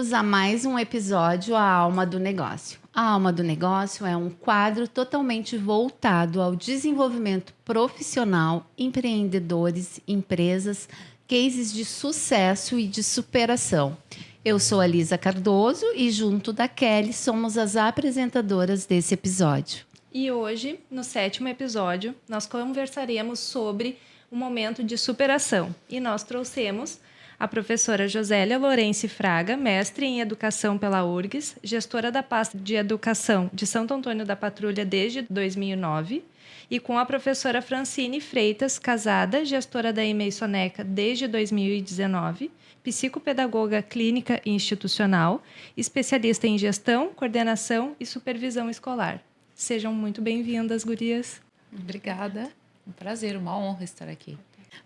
bem-vindos a mais um episódio A Alma do Negócio. A Alma do Negócio é um quadro totalmente voltado ao desenvolvimento profissional, empreendedores, empresas, cases de sucesso e de superação. Eu sou a Lisa Cardoso e, junto da Kelly, somos as apresentadoras desse episódio. E hoje, no 7º episódio, nós conversaremos sobre o momento de superação. E nós trouxemos a professora Josélia Lourenci Fraga, mestre em Educação pela URGS, gestora da pasta de Educação de Santo Antônio da Patrulha desde 2009, e com a professora Francine Freitas, casada, gestora da EMEI Soneca desde 2019, psicopedagoga clínica e institucional, especialista em gestão, coordenação e supervisão escolar. Sejam muito bem-vindas, gurias. Obrigada. Um prazer, uma honra estar aqui.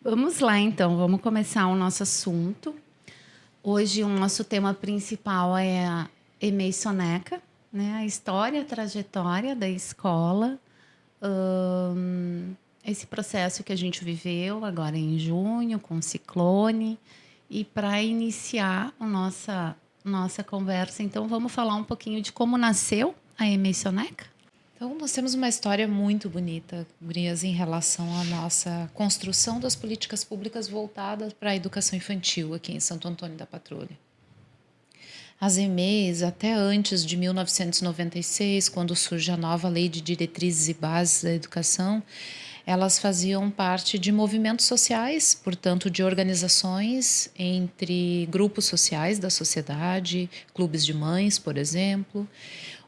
Vamos lá, então. Vamos começar o nosso assunto. Hoje, o nosso tema principal é a EMEI Soneca, né? A história, a trajetória da escola, esse processo que a gente viveu agora em junho, com o ciclone. E para iniciar a nossa conversa, então, vamos falar um pouquinho de como nasceu a EMEI Soneca? Então, nós temos uma história muito bonita, gurias, em relação à nossa construção das políticas públicas voltadas para a educação infantil aqui em Santo Antônio da Patrulha. As EMEIs, até antes de 1996, quando surge a nova Lei de Diretrizes e Bases da Educação, elas faziam parte de movimentos sociais, portanto, de organizações entre grupos sociais da sociedade, clubes de mães, por exemplo,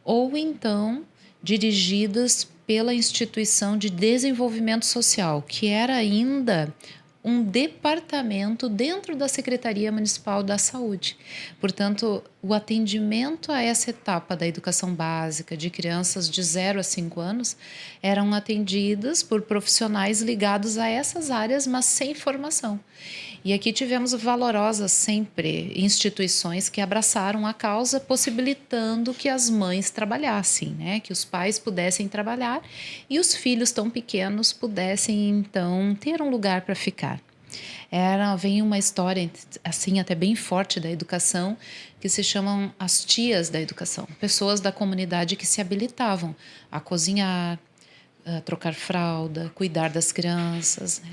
ou então dirigidas pela Instituição de Desenvolvimento Social, que era ainda um departamento dentro da Secretaria Municipal da Saúde. Portanto, o atendimento a essa etapa da educação básica de crianças de 0 a 5 anos eram atendidas por profissionais ligados a essas áreas, mas sem formação. E aqui tivemos valorosas sempre instituições que abraçaram a causa, possibilitando que as mães trabalhassem, né? Que os pais pudessem trabalhar e os filhos tão pequenos pudessem, então, ter um lugar para ficar. Vem uma história assim até bem forte da educação que se chamam as tias da educação, pessoas da comunidade que se habilitavam a cozinhar, a trocar fralda, cuidar das crianças, né?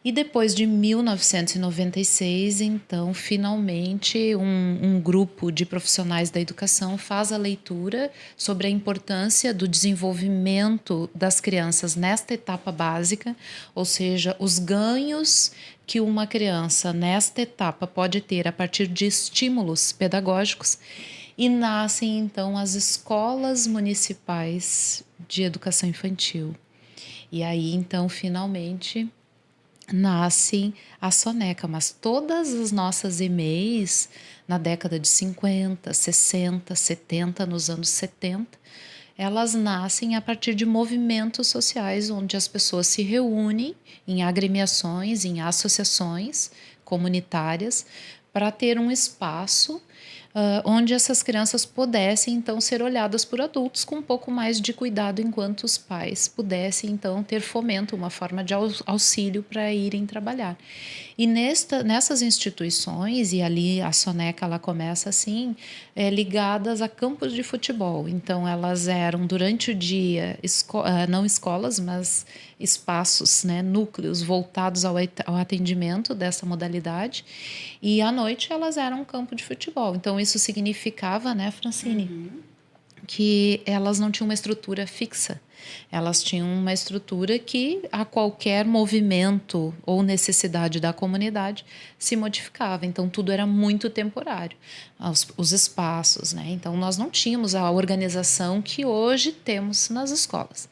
E depois de 1996, então, finalmente, um grupo de profissionais da educação faz a leitura sobre a importância do desenvolvimento das crianças nesta etapa básica, ou seja, os ganhos que uma criança nesta etapa pode ter a partir de estímulos pedagógicos, e nascem, então, as escolas municipais de educação infantil. E aí, então, finalmente nasce a Soneca, mas todas as nossas EMEIs na década de 50, 60, 70, nos anos 70, elas nascem a partir de movimentos sociais onde as pessoas se reúnem em agremiações, em associações comunitárias para ter um espaço onde essas crianças pudessem, então, ser olhadas por adultos com um pouco mais de cuidado, enquanto os pais pudessem, então, ter fomento, uma forma de auxílio para irem trabalhar. E nessas instituições, e ali a Soneca ela começa assim, ligadas a campos de futebol. Então, elas eram, durante o dia, não escolas, mas espaços, né, núcleos voltados ao atendimento dessa modalidade. E à noite elas eram um campo de futebol. Então, isso significava, né, Francine, que elas não tinham uma estrutura fixa. Elas tinham uma estrutura que, a qualquer movimento ou necessidade da comunidade, se modificava. Então, tudo era muito temporário. Os espaços, né? Então, nós não tínhamos a organização que hoje temos nas escolas.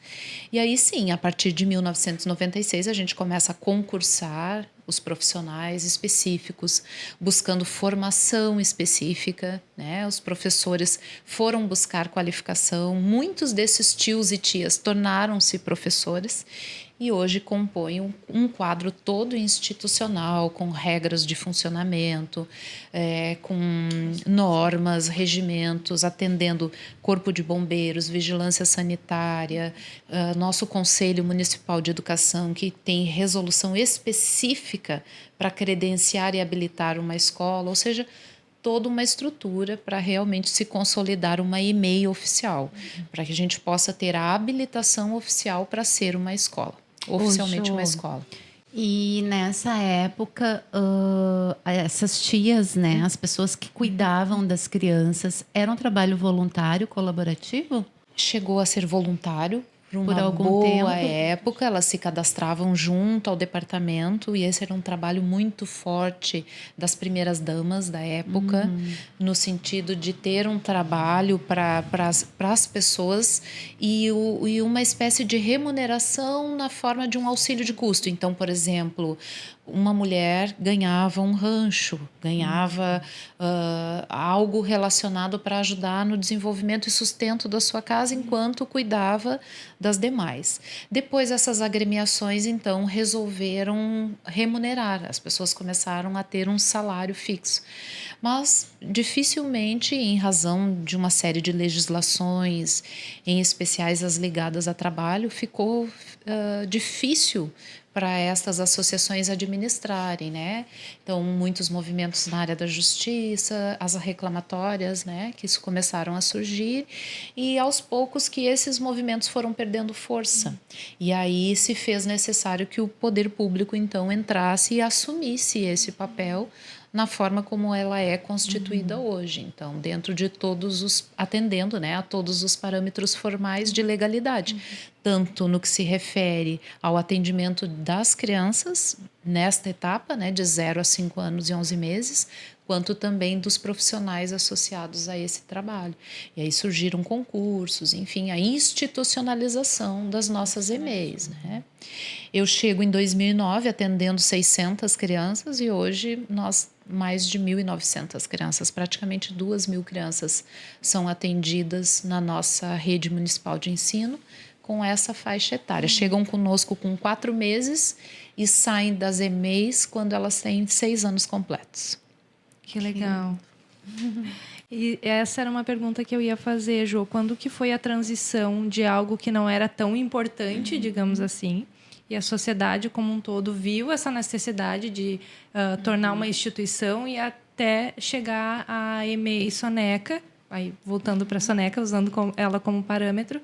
E aí, sim, a partir de 1996, a gente começa a concursar os profissionais específicos, buscando formação específica, né? Os professores foram buscar qualificação, muitos desses tios e tias tornaram-se professores e hoje compõem um quadro todo institucional, com regras de funcionamento, com normas, regimentos, atendendo Corpo de Bombeiros, Vigilância Sanitária, nosso Conselho Municipal de Educação, que tem resolução específica para credenciar e habilitar uma escola, ou seja, toda uma estrutura para realmente se consolidar uma EMEI oficial, para que a gente possa ter a habilitação oficial para ser uma escola, oficialmente uma escola. E nessa época, essas tias, né, as pessoas que cuidavam das crianças, era um trabalho voluntário, colaborativo? Chegou a ser voluntário por Por uma algum boa tempo? época, elas se cadastravam junto ao departamento e esse era um trabalho muito forte das primeiras damas da época, no sentido de ter um trabalho para as pessoas e uma espécie de remuneração na forma de um auxílio de custo. Então, por exemplo, uma mulher ganhava um rancho, ganhava algo relacionado para ajudar no desenvolvimento e sustento da sua casa enquanto cuidava das demais. Depois, essas agremiações, então, resolveram remunerar. As pessoas começaram a ter um salário fixo. Mas, dificilmente, em razão de uma série de legislações, em especiais as ligadas a trabalho, ficou difícil para essas associações administrarem, né? Então, muitos movimentos na área da justiça, as reclamatórias, né? Que isso começaram a surgir e aos poucos que esses movimentos foram perdendo força. E aí se fez necessário que o poder público, então, entrasse e assumisse esse papel na forma como ela é constituída hoje. Então, dentro de todos os... atendendo, né, a todos os parâmetros formais de legalidade. Tanto no que se refere ao atendimento das crianças, nesta etapa, né, de 0 a 5 anos e 11 meses, quanto também dos profissionais associados a esse trabalho. E aí surgiram concursos, enfim, a institucionalização das nossas EMEIs, né? Eu chego em 2009 atendendo 600 crianças e hoje nós mais de 1.900 crianças, praticamente 2.000 crianças são atendidas na nossa rede municipal de ensino com essa faixa etária. Chegam conosco com 4 meses e saem das EMEIs quando elas têm 6 anos completos. Que legal. E essa era uma pergunta que eu ia fazer, Jô. Quando que foi a transição de algo que não era tão importante, digamos assim, e a sociedade como um todo viu essa necessidade de tornar uma instituição e até chegar à EMEI Soneca, aí voltando para a Soneca, usando ela como parâmetro,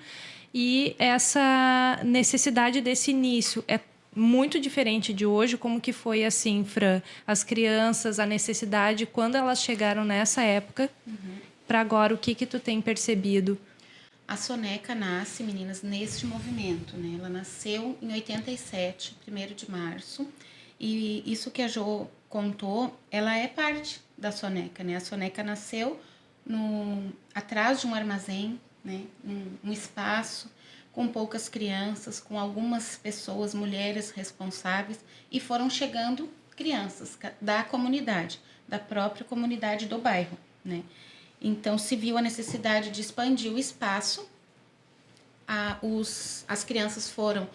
e essa necessidade desse início é muito diferente de hoje, como que foi assim, Fran, as crianças, a necessidade, quando elas chegaram nessa época, para agora, o que tu tem percebido? A Soneca nasce, meninas, neste movimento, né? Ela nasceu em 87, 1º de março, e isso que a Jo contou, ela é parte da Soneca, né? A Soneca nasceu atrás de um armazém, né? Um espaço com poucas crianças, com algumas pessoas, mulheres responsáveis, e foram chegando crianças da comunidade, da própria comunidade do bairro, né? Então, se viu a necessidade de expandir o espaço. As crianças foram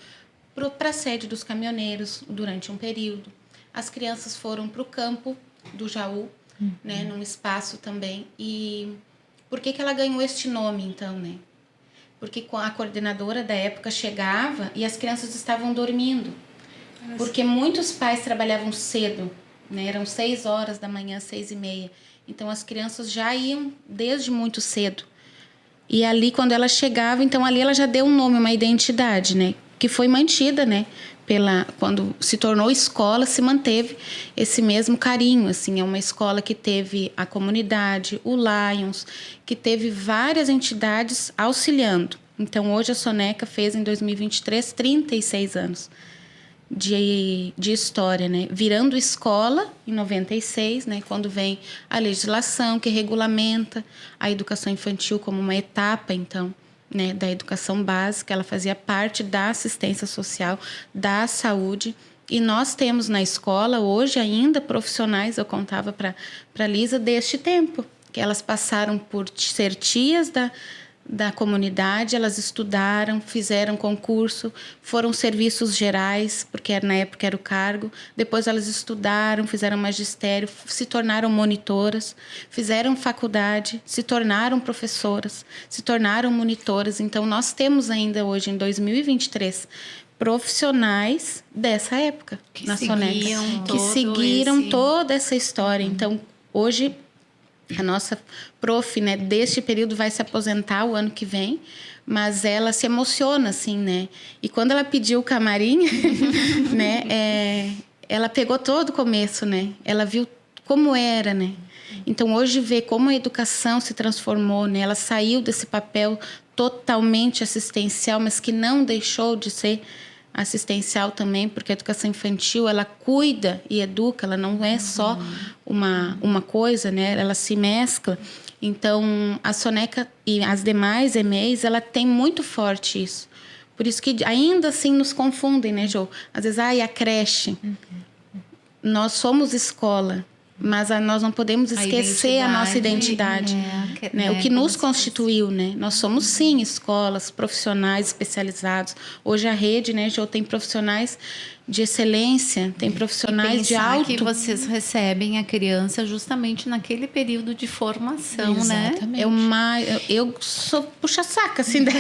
para a sede dos caminhoneiros durante um período. As crianças foram para o campo do Jaú, né, num espaço também. E por que ela ganhou este nome, então, né? Porque a coordenadora da época chegava e as crianças estavam dormindo. Porque muitos pais trabalhavam cedo, né? Eram 6 horas da manhã, 6h30. Então, as crianças já iam desde muito cedo. E ali, quando ela chegava, então ali ela já deu um nome, uma identidade, né? Que foi mantida, né? Quando se tornou escola, se manteve esse mesmo carinho, assim. É uma escola que teve a comunidade, o Lions, que teve várias entidades auxiliando. Então, hoje a Soneca fez, em 2023, 36 anos. De história, né? Virando escola em 96, né? Quando vem a legislação que regulamenta a educação infantil como uma etapa, então, né? Da educação básica, ela fazia parte da assistência social, da saúde. E nós temos na escola hoje ainda profissionais, eu contava para a Lisa, deste tempo, que elas passaram por ser tias da comunidade, elas estudaram, fizeram concurso, foram serviços gerais, porque na época era o cargo, depois elas estudaram, fizeram magistério, se tornaram monitoras, fizeram faculdade, se tornaram professoras, se tornaram monitoras. Então, nós temos ainda hoje, em 2023, profissionais dessa época, na Soneca, que seguiram toda essa história. Então, hoje, A nossa prof, né, deste período vai se aposentar o ano que vem, mas ela se emociona, assim, né? E quando ela pediu o camarim, né, ela pegou todo o começo, né? Ela viu como era, né? Então, hoje, ver como a educação se transformou, né? Ela saiu desse papel totalmente assistencial, mas que não deixou de ser assistencial também, porque a educação infantil, ela cuida e educa, ela não é só uma coisa, né? Ela se mescla. Então, a Soneca e as demais EMEIs, ela tem muito forte isso. Por isso que ainda assim nos confundem, né, Jo? Às vezes, a creche. Nós somos escola, mas nós não podemos esquecer a nossa identidade, né? O que nos constituiu, né? Nós somos, sim, escolas, profissionais especializados. Hoje a rede, né, Jo, tem profissionais de excelência, tem profissionais de alto... que vocês recebem a criança justamente naquele período de formação, Exatamente. né? Eu sou puxa-saca, assim, da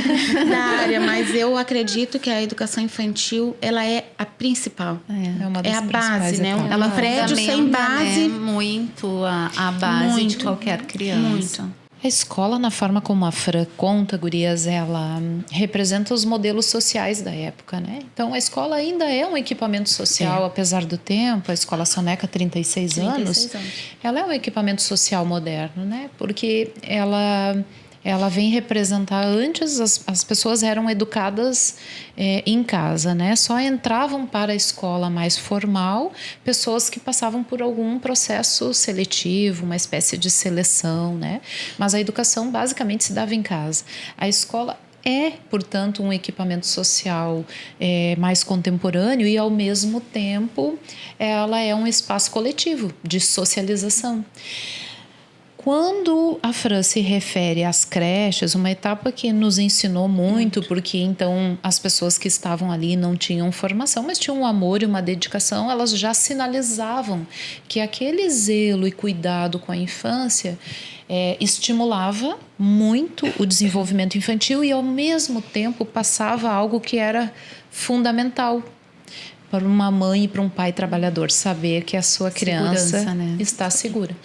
área, mas eu acredito que a educação infantil, ela é a principal. Uma das É a base, né? etapas. Ela prédio sem fundamenta, base... né, muito a base de qualquer criança. Muito. A escola, na forma como a Fran conta, gurias, ela representa os modelos sociais da época, né? Então, a escola ainda é um equipamento social, apesar do tempo. A Escola Soneca, 36 anos. Ela é um equipamento social moderno, né? Porque ela vem representar... Antes, as pessoas eram educadas em casa, né? Só entravam para a escola mais formal pessoas que passavam por algum processo seletivo, uma espécie de seleção, né? Mas a educação basicamente se dava em casa. A escola é, portanto, um equipamento social mais contemporâneo e, ao mesmo tempo, ela é um espaço coletivo de socialização. Quando a Fran se refere às creches, uma etapa que nos ensinou muito, porque então as pessoas que estavam ali não tinham formação, mas tinham um amor e uma dedicação, elas já sinalizavam que aquele zelo e cuidado com a infância estimulava muito o desenvolvimento infantil e, ao mesmo tempo, passava algo que era fundamental para uma mãe e para um pai trabalhador, saber que a sua criança, né, está segura.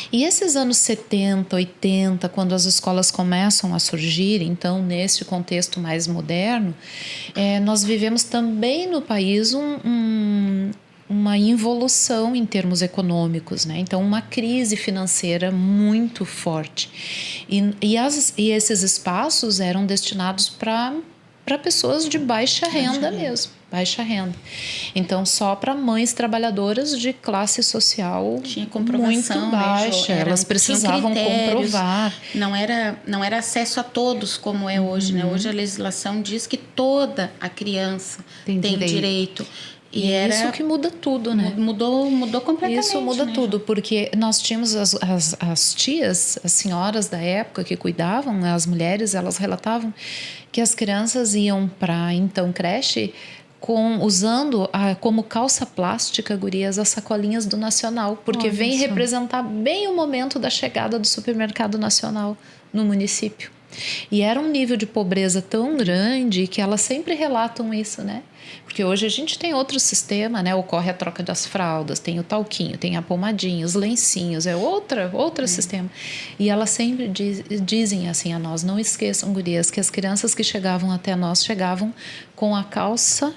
E esses anos 70, 80, quando as escolas começam a surgir, então, nesse contexto mais moderno, nós vivemos também no país uma involução em termos econômicos, né? Então, uma crise financeira muito forte. E esses espaços eram destinados para pessoas de baixa renda mesmo. Baixa renda. Então, só para mães trabalhadoras de classe social muito baixa. Elas precisavam comprovar. Não era acesso a todos como é hoje, né? Hoje a legislação diz que toda a criança tem direito. E isso que muda tudo, né? Mudou completamente. Isso muda tudo, porque nós tínhamos as tias, as senhoras da época que cuidavam, as mulheres, elas relatavam que as crianças iam para, então, creche usando como calça plástica, gurias, as sacolinhas do Nacional, porque vem representar bem o momento da chegada do supermercado nacional no município. E era um nível de pobreza tão grande que elas sempre relatam isso, né? Porque hoje a gente tem outro sistema, né? Ocorre a troca das fraldas, tem o talquinho, tem a pomadinha, os lencinhos, é outro sistema. E elas sempre dizem assim a nós: não esqueçam, gurias, que as crianças que chegavam até nós chegavam com a calça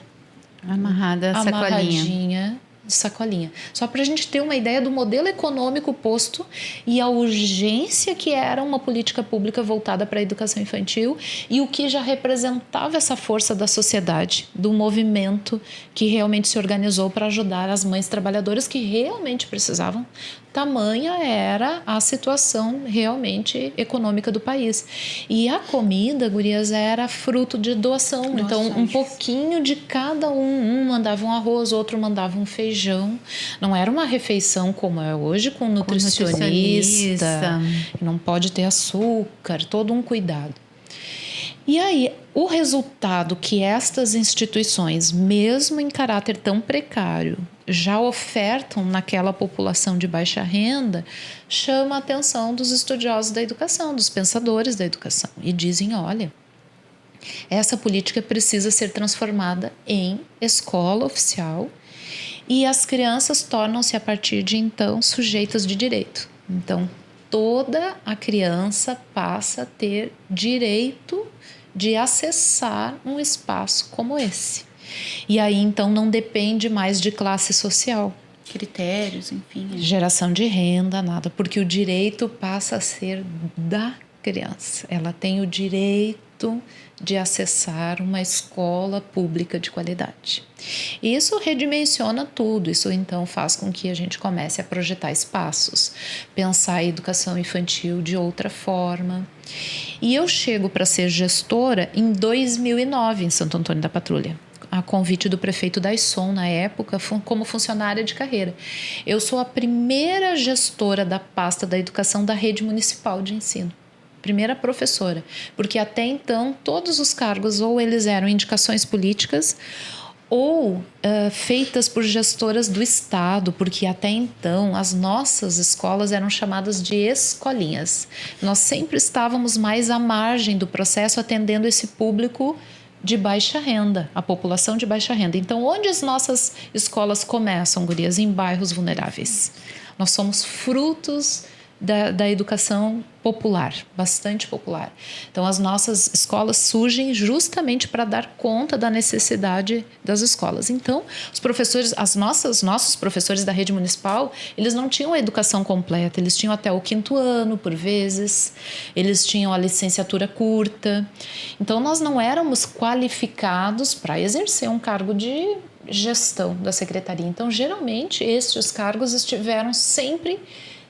amarradinha de sacolinha. Só para a gente ter uma ideia do modelo econômico posto e a urgência que era uma política pública voltada para a educação infantil e o que já representava essa força da sociedade, do movimento que realmente se organizou para ajudar as mães trabalhadoras que realmente precisavam. Tamanha era a situação realmente econômica do país. E a comida, gurias, era fruto de doação. Então, um pouquinho de cada um. Um mandava um arroz, outro mandava um feijão. Não era uma refeição como é hoje, com nutricionista. Não pode ter açúcar, todo um cuidado. E aí, o resultado que estas instituições, mesmo em caráter tão precário, já ofertam naquela população de baixa renda, chama a atenção dos estudiosos da educação, dos pensadores da educação. E dizem, olha, essa política precisa ser transformada em escola oficial e as crianças tornam-se, a partir de então, sujeitas de direito. Então, toda a criança passa a ter direito de acessar um espaço como esse. E aí, então, não depende mais de classe social. Critérios, enfim. Geração de renda, nada, porque o direito passa a ser da criança. Ela tem o direito de acessar uma escola pública de qualidade. Isso redimensiona tudo, isso então faz com que a gente comece a projetar espaços, pensar a educação infantil de outra forma. E eu chego para ser gestora em 2009 em Santo Antônio da Patrulha, a convite do prefeito Daisson, na época, como funcionária de carreira. Eu sou a primeira gestora da pasta da educação da rede municipal de ensino. Primeira professora, porque até então todos os cargos ou eles eram indicações políticas ou feitas por gestoras do Estado, porque até então as nossas escolas eram chamadas de escolinhas. Nós sempre estávamos mais à margem do processo, atendendo esse público de baixa renda, a população de baixa renda. Então, onde as nossas escolas começam, gurias? Em bairros vulneráveis. Nós somos frutos da educação popular, bastante popular. Então, as nossas escolas surgem justamente para dar conta da necessidade das escolas. Então, os professores, nossos professores da rede municipal, eles não tinham a educação completa, eles tinham até o 5º ano, por vezes, eles tinham a licenciatura curta. Então, nós não éramos qualificados para exercer um cargo de gestão da secretaria. Então, geralmente, estes cargos estiveram sempre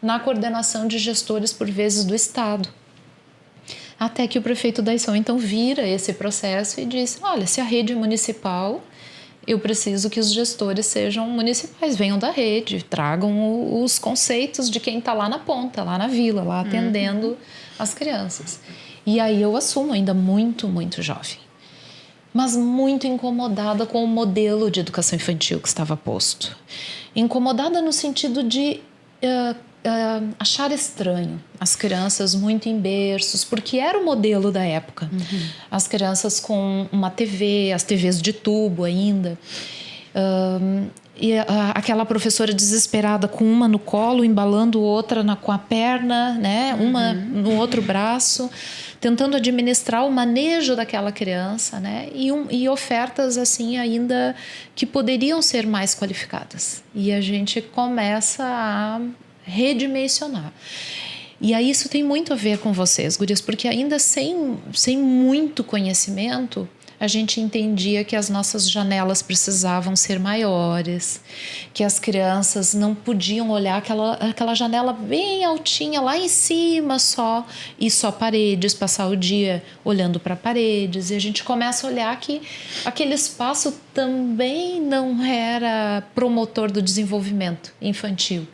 na coordenação de gestores, por vezes, do Estado. Até que o prefeito Daisson, então, vira esse processo e diz, olha, se a rede é municipal, eu preciso que os gestores sejam municipais, venham da rede, tragam os conceitos de quem está lá na ponta, lá na vila, lá atendendo as crianças. E aí eu assumo, ainda muito, muito jovem, mas muito incomodada com o modelo de educação infantil que estava posto. Incomodada no sentido de achar estranho as crianças muito em berços, porque era o modelo da época. As crianças com uma TV, as TVs de tubo ainda, e aquela professora desesperada com uma no colo, embalando outra com a perna, né? Uma no outro braço, tentando administrar o manejo daquela criança, né? E ofertas assim ainda que poderiam ser mais qualificadas. E a gente começa a redimensionar. E aí isso tem muito a ver com vocês, gurias, porque ainda sem muito conhecimento, a gente entendia que as nossas janelas precisavam ser maiores, que as crianças não podiam olhar aquela janela bem altinha lá em cima só, e só paredes, passar o dia olhando para paredes, e a gente começa a olhar que aquele espaço também não era promotor do desenvolvimento infantil.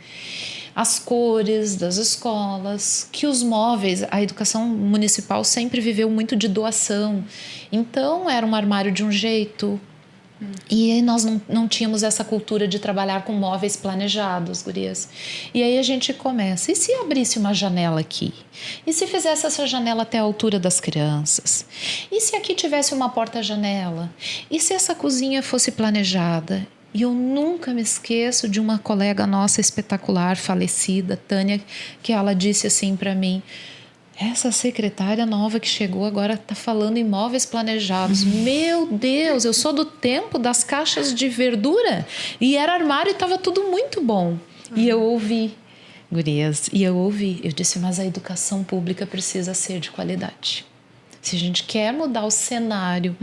As cores das escolas, que os móveis, a educação municipal sempre viveu muito de doação. Então, era um armário de um jeito. E nós não tínhamos essa cultura de trabalhar com móveis planejados, gurias. E aí a gente começa, e se abrisse uma janela aqui? E se fizesse essa janela até a altura das crianças? E se aqui tivesse uma porta-janela? E se essa cozinha fosse planejada? E eu nunca me esqueço de uma colega nossa espetacular, falecida, Tânia, que ela disse assim para mim, essa secretária nova que chegou agora está falando em móveis planejados. Meu Deus, eu sou do tempo das caixas de verdura e era armário e estava tudo muito bom. E eu ouvi, gurias, eu disse, mas a educação pública precisa ser de qualidade. Se a gente quer mudar o cenário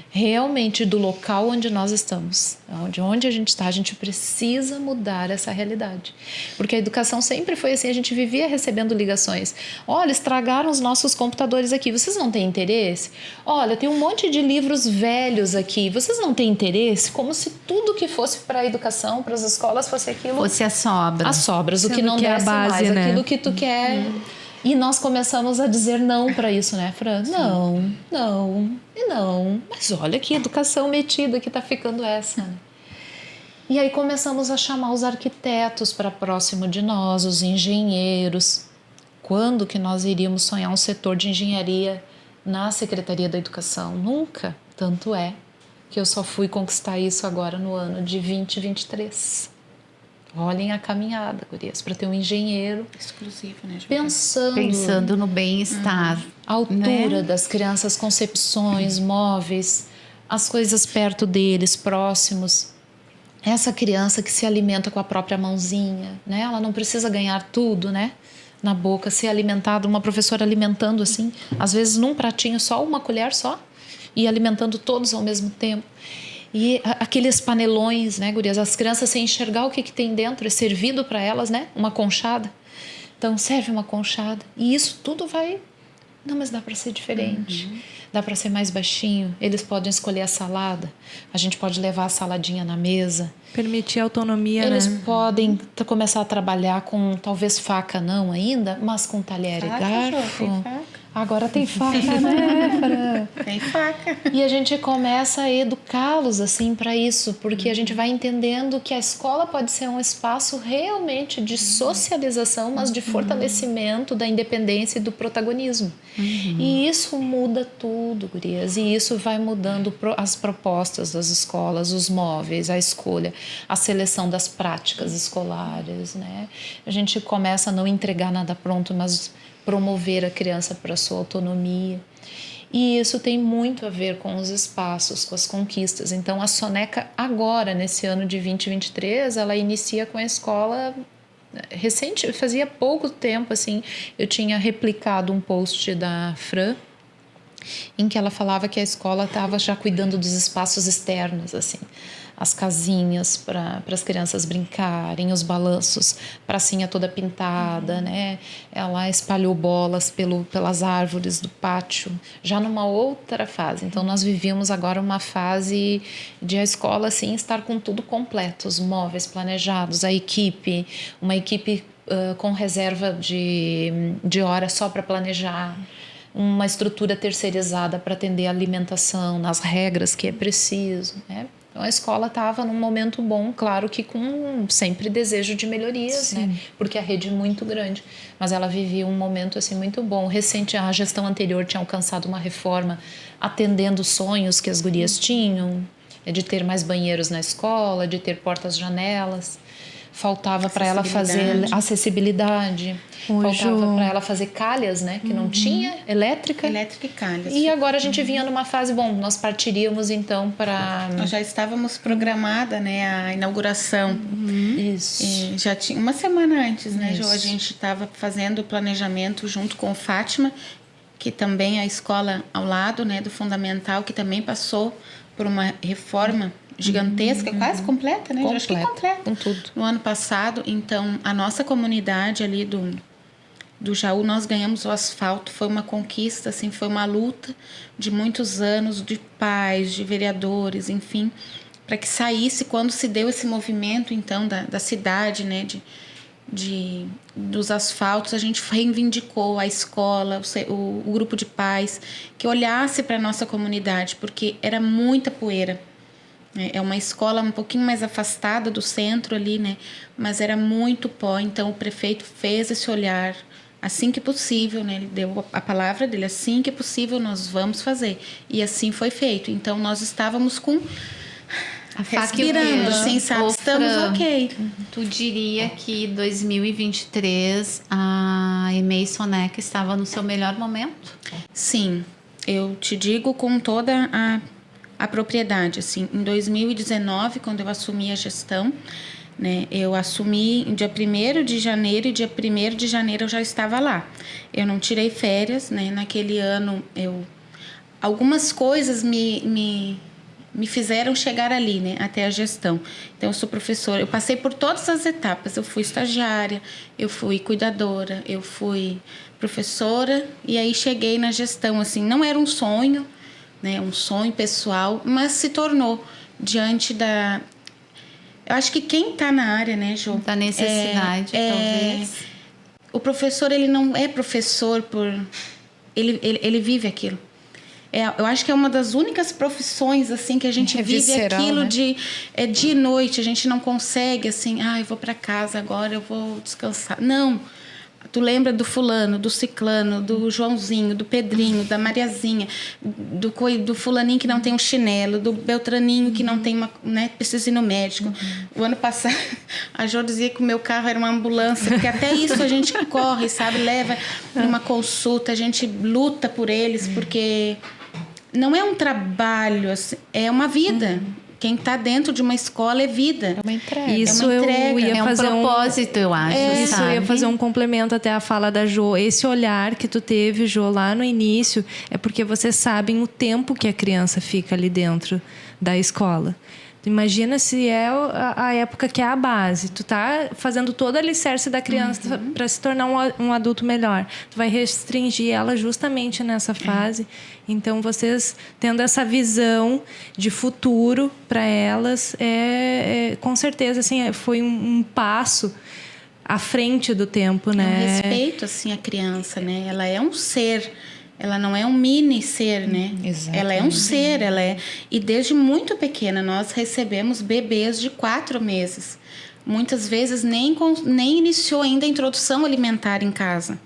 realmente do local onde nós estamos, onde a gente está, a gente precisa mudar essa realidade. Porque a educação sempre foi assim, a gente vivia recebendo ligações. Olha, estragaram os nossos computadores aqui, vocês não têm interesse? Olha, tem um monte de livros velhos aqui, vocês não têm interesse? Como se tudo que fosse para a educação, para as escolas, fosse aquilo... Fosse a sobra. As sobras, o que não que é a desce base, mais, né? aquilo que tu quer... E nós começamos a dizer não para isso, né, Fran? Não, não e não. Mas olha que educação metida que tá ficando essa. Né? E aí começamos a chamar os arquitetos para próximo de nós, os engenheiros. Quando que nós iríamos sonhar um setor de engenharia na Secretaria da Educação? Nunca. Tanto é que eu só fui conquistar isso agora no ano de 2023. Olhem a caminhada, gurias, para ter um engenheiro Exclusivo, né, Ju? Pensando no bem-estar. a altura Né? das crianças, concepções, móveis, as coisas perto deles, próximos. Essa criança que se alimenta com a própria mãozinha, né? Ela não precisa ganhar tudo, né? Na boca, ser alimentada, uma professora alimentando assim, às vezes num pratinho só, uma colher só, e alimentando todos ao mesmo tempo. E aqueles panelões, né, gurias? As crianças sem enxergar o que tem dentro, é servido para elas, né? Uma conchada. Então, serve uma conchada. E isso tudo vai... Não, mas dá para ser diferente. Dá para ser mais baixinho. Eles podem escolher a salada. A gente pode levar a saladinha na mesa. Permitir autonomia, Eles né? podem começar a trabalhar com, talvez faca não ainda, mas com talher e garfo. Tem faca. Agora tem faca, né, Fran? Tem faca. E a gente começa a educá-los assim para isso, porque a gente vai entendendo que a escola pode ser um espaço realmente de socialização, mas de fortalecimento da independência e do protagonismo. E isso muda tudo, gurias. E isso vai mudando as propostas das escolas, os móveis, a escolha, a seleção das práticas escolares, né? A gente começa a não entregar nada pronto, mas promover a criança para a sua autonomia. E isso tem muito a ver com os espaços, com as conquistas. Então, a Soneca agora, nesse ano de 2023, ela inicia com a escola recente, fazia pouco tempo, assim, eu tinha replicado um post da Fran, em que ela falava que a escola estava já cuidando dos espaços externos, assim, as casinhas para as crianças brincarem, os pracinha toda pintada, né? Ela espalhou bolas pelas árvores do pátio, já numa outra fase. Então, nós vivíamos agora uma fase de a escola, assim, estar com tudo completo, os móveis planejados, uma equipe com reserva de hora só para planejar, uma estrutura terceirizada para atender a alimentação, nas regras que é preciso, né? Então, a escola estava num momento bom, claro que com sempre desejo de melhorias, né? Porque a rede é muito grande. Mas ela vivia um momento assim, muito bom. A gestão anterior tinha alcançado uma reforma atendendo os sonhos que as gurias tinham, de ter mais banheiros na escola, de ter portas-janelas. Faltava para ela fazer acessibilidade. Faltava para ela fazer calhas, né? Que não tinha, elétrica. Elétrica e calhas. E agora a gente vinha numa fase, nós partiríamos então para... Nós já estávamos programada, né, a inauguração. Isso. E já tinha uma semana antes, né, Isso. Jo? A gente estava fazendo o planejamento junto com o Fátima, que também é a escola ao lado, né, do Fundamental, que também passou por uma reforma gigantesca, quase completa, né? Completa, acho que completa. com tudo. No ano passado, então, a nossa comunidade ali do Jaú, nós ganhamos o asfalto, foi uma conquista, assim, foi uma luta de muitos anos, de pais, de vereadores, enfim, para que saísse, quando se deu esse movimento, então, da cidade, né, dos asfaltos, a gente reivindicou a escola, o grupo de pais, que olhasse para a nossa comunidade, porque era muita poeira. É uma escola um pouquinho mais afastada do centro ali, né? Mas era muito pó, então o prefeito fez esse olhar, assim que possível, né? Ele deu a palavra dele, assim que possível nós vamos fazer. E assim foi feito. Então nós estávamos com... A faca e o respirando, queijo. assim, sabe? Ô, Estamos Fran, ok. Tu diria que 2023 a EMEI Soneca estava no seu melhor momento? Sim, eu te digo com toda a propriedade, assim, em 2019, quando eu assumi a gestão, né, eu assumi em dia 1º de janeiro e dia 1º de janeiro eu já estava lá. Eu não tirei férias, né, naquele ano algumas coisas me fizeram chegar ali, né, até a gestão. Então, eu sou professora, eu passei por todas as etapas, eu fui estagiária, eu fui cuidadora, eu fui professora e aí cheguei na gestão, assim, não era um sonho, né, um sonho pessoal, mas se tornou diante da... Eu acho que quem está na área, né, Jo? Da necessidade, talvez. O professor, ele não é professor por... Ele vive aquilo. Eu acho que é uma das únicas profissões, assim, que a gente vive visceral, aquilo, né? dia e noite. A gente não consegue, assim, eu vou para casa agora, eu vou descansar. Não. Tu lembra do fulano, do ciclano, do Joãozinho, do Pedrinho, da Mariazinha, do fulaninho que não tem um chinelo, do Beltraninho que não tem precisa ir no médico. O ano passado, a Jo dizia que o meu carro era uma ambulância, porque até isso a gente corre, sabe? Leva numa consulta, a gente luta por eles, porque não é um trabalho, assim, é uma vida. Quem está dentro de uma escola é vida. É uma entrega. Isso é uma entrega. eu ia É um fazer propósito, eu acho, Isso, eu sabe? ia fazer um complemento até a fala da Jo. Esse olhar que tu teve, Jo, lá no início, é porque vocês sabem o tempo que a criança fica ali dentro da escola. Imagina se é a época que é a base. Tu tá fazendo todo o alicerce da criança para se tornar um adulto melhor. Tu vai restringir ela justamente nessa fase. Então, vocês tendo essa visão de futuro para elas, com certeza, assim, foi um passo à frente do tempo, né? Um respeito, assim, à criança, né? Ela é um ser. Ela não é um mini ser, né? Exatamente. Ela é um ser, ela é... E desde muito pequena, nós recebemos bebês de 4 meses. Muitas vezes nem iniciou ainda a introdução alimentar em casa.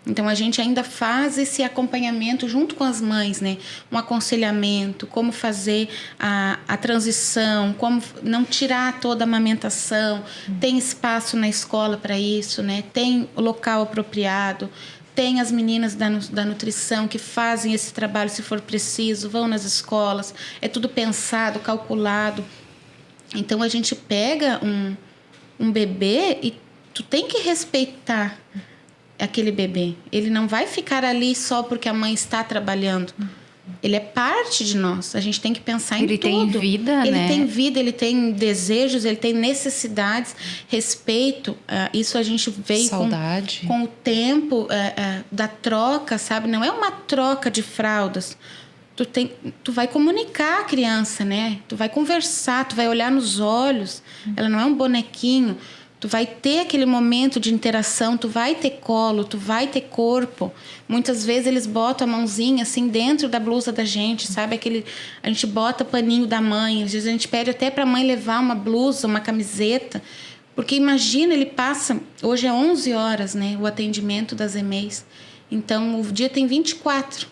Então, a gente ainda faz esse acompanhamento junto com as mães, né? Um aconselhamento, como fazer a transição, como não tirar toda a amamentação. Tem espaço na escola para isso, né? Tem o local apropriado. Tem as meninas da nutrição que fazem esse trabalho se for preciso, vão nas escolas, é tudo pensado, calculado. Então, a gente pega um bebê e tu tem que respeitar aquele bebê. Ele não vai ficar ali só porque a mãe está trabalhando. Ele é parte de nós. A gente tem que pensar em tudo. Ele tem vida, ele né? Ele tem vida, ele tem desejos, ele tem necessidades, respeito. Isso a gente veio Saudade. com o tempo da troca, sabe? Não é uma troca de fraldas. Tu vai comunicar a criança, né? Tu vai conversar, tu vai olhar nos olhos. Ela não é um bonequinho. Tu vai ter aquele momento de interação, tu vai ter colo, tu vai ter corpo. Muitas vezes eles botam a mãozinha assim dentro da blusa da gente, sabe? A gente bota paninho da mãe, às vezes a gente pede até para a mãe levar uma blusa, uma camiseta. Porque imagina, ele passa... Hoje é 11 horas, né? O atendimento das EMEIs. Então, o dia tem 24.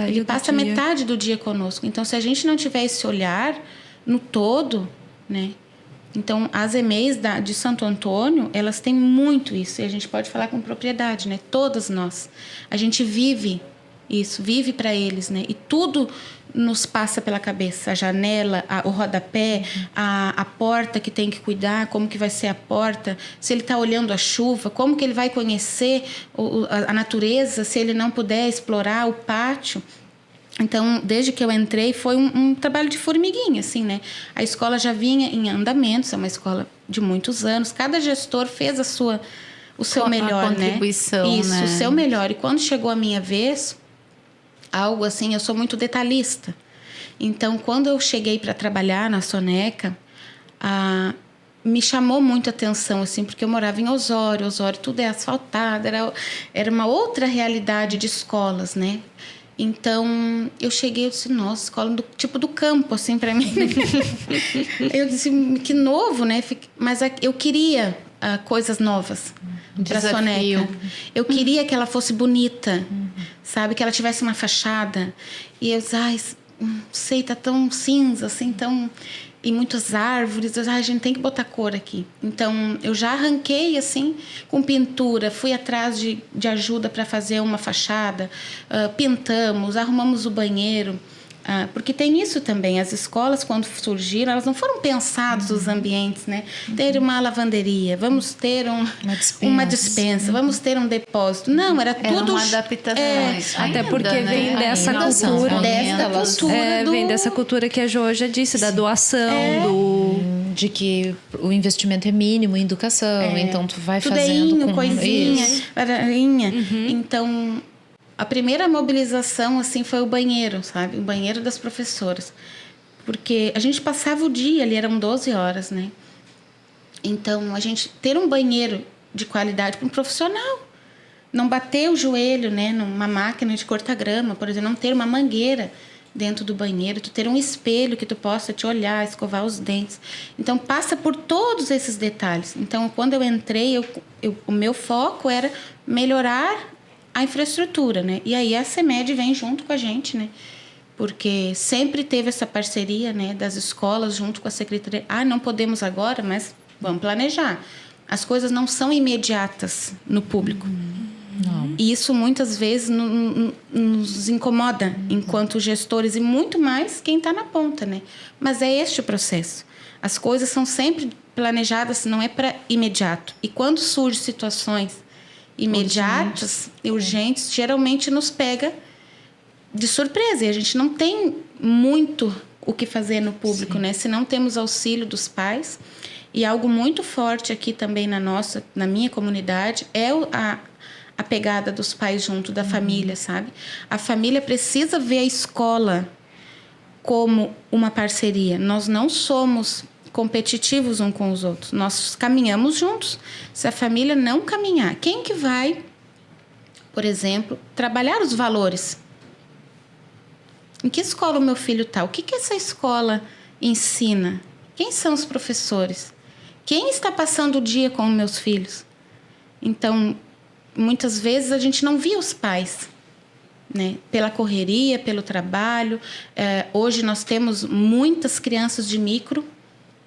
Ele passa metade do dia conosco. Então, se a gente não tiver esse olhar no todo, né? Então, as EMEIs de Santo Antônio, elas têm muito isso. E a gente pode falar com propriedade, né? Todas nós. A gente vive isso, vive para eles, né? E tudo nos passa pela cabeça. A janela, o rodapé, a porta que tem que cuidar, como que vai ser a porta. Se ele está olhando a chuva, como que ele vai conhecer a natureza se ele não puder explorar o pátio. Então, desde que eu entrei, foi um trabalho de formiguinha, assim, né? A escola já vinha em andamentos, é uma escola de muitos anos. Cada gestor fez o seu melhor, né? Contribuição, isso, né? O seu melhor. E quando chegou a minha vez, algo assim, eu sou muito detalhista. Então, quando eu cheguei para trabalhar na Soneca, me chamou muito a atenção, assim, porque eu morava em Osório. Osório tudo é asfaltado, era uma outra realidade de escolas, né? Então, eu cheguei e disse, nossa, escola tipo do campo, assim, para mim. Eu disse, que novo, né? Mas eu queria coisas novas para a Soneca. Eu queria que ela fosse bonita, sabe? Que ela tivesse uma fachada. E eu disse, não sei, tá tão cinza, assim, tão... E muitas árvores, a gente tem que botar cor aqui. Então, eu já arranquei, assim, com pintura, fui atrás de ajuda para fazer uma fachada, pintamos, arrumamos o banheiro, porque tem isso também, as escolas, quando surgiram, elas não foram pensadas os ambientes, né? Ter uma lavanderia, vamos ter uma dispensa, vamos ter um depósito. Não, era tudo... uma adaptação. Até porque vem dessa cultura. Vem dessa cultura que a Jo já disse, da doação, de que o investimento é mínimo em educação, então tu vai tudeinho, fazendo coisinha, varinha. Então, a primeira mobilização assim foi o banheiro, sabe? O banheiro das professoras. Porque a gente passava o dia ali, eram 12 horas, né? Então, a gente ter um banheiro de qualidade para um profissional. Não bater o joelho, né, numa máquina de cortar grama, por exemplo, não ter uma mangueira dentro do banheiro, tu ter um espelho que tu possa te olhar, escovar os dentes. Então, passa por todos esses detalhes. Então, quando eu entrei, o meu foco era melhorar a infraestrutura, né? E aí a CEMED vem junto com a gente, né? Porque sempre teve essa parceria, né, das escolas junto com a secretaria. Não podemos agora, mas vamos planejar. As coisas não são imediatas no público. Não. E isso muitas vezes nos incomoda enquanto gestores e muito mais quem está na ponta, né? Mas é este o processo. As coisas são sempre planejadas, não é para imediato. E quando surgem situações imediatas e urgentes, geralmente nos pega de surpresa. E a gente não tem muito o que fazer no público, né? Se não temos auxílio dos pais. E algo muito forte aqui também na minha comunidade é a pegada dos pais junto da família, sabe? A família precisa ver a escola como uma parceria. Nós não somos competitivos uns com os outros. Nós caminhamos juntos. Se a família não caminhar, quem que vai, por exemplo, trabalhar os valores? Em que escola o meu filho está? O que essa escola ensina? Quem são os professores? Quem está passando o dia com os meus filhos? Então, muitas vezes a gente não via os pais, né? Pela correria, pelo trabalho. Hoje nós temos muitas crianças de micro,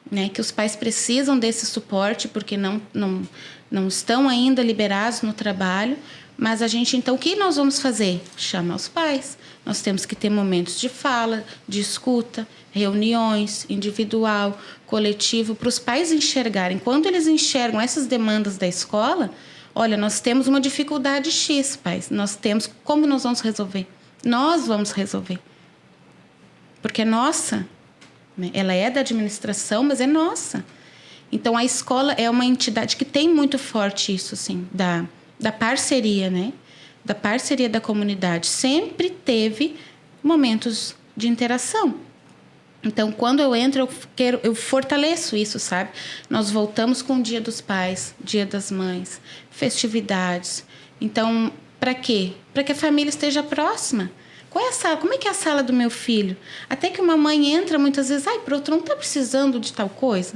né? Que os pais precisam desse suporte porque não estão ainda liberados no trabalho. Mas a gente, então, o que nós vamos fazer? Chama os pais. Nós temos que ter momentos de fala, de escuta, reuniões, individual, coletivo, para os pais enxergarem. Quando eles enxergam essas demandas da escola, olha, nós temos uma dificuldade X, pais. Como nós vamos resolver? Nós vamos resolver. Porque é nossa. Né? Ela é da administração, mas é nossa. Então, a escola é uma entidade que tem muito forte isso, assim, da parceria, né? Da parceria da comunidade. Sempre teve momentos de interação. Então, quando eu entro, eu fortaleço isso, sabe? Nós voltamos com o Dia dos Pais, Dia das Mães, festividades. Então, para quê? Para que a família esteja próxima. Qual é a sala? Como é que é a sala do meu filho? Até que uma mãe entra muitas vezes, pronto, não está precisando de tal coisa?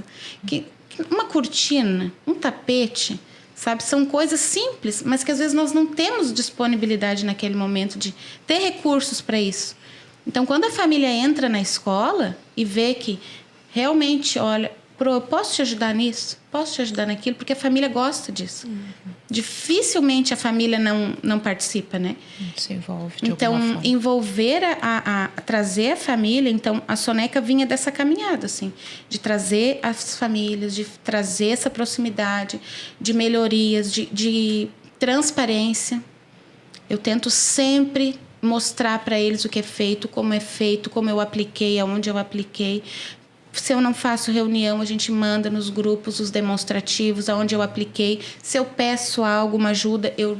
Uma cortina, um tapete, sabe? São coisas simples, mas que às vezes nós não temos disponibilidade naquele momento de ter recursos para isso. Então, quando a família entra na escola e vê que realmente, olha, eu posso te ajudar nisso? Posso te ajudar naquilo? Porque a família gosta disso. Dificilmente a família não participa, né? Se envolve de então, alguma forma. envolver, trazer a família. Então, a Soneca vinha dessa caminhada, assim, de trazer as famílias, de trazer essa proximidade, de melhorias, de transparência. Eu tento sempre mostrar para eles o que é feito, como eu apliquei, aonde eu apliquei. Se eu não faço reunião, a gente manda nos grupos os demonstrativos, aonde eu apliquei. Se eu peço algo, uma ajuda, eu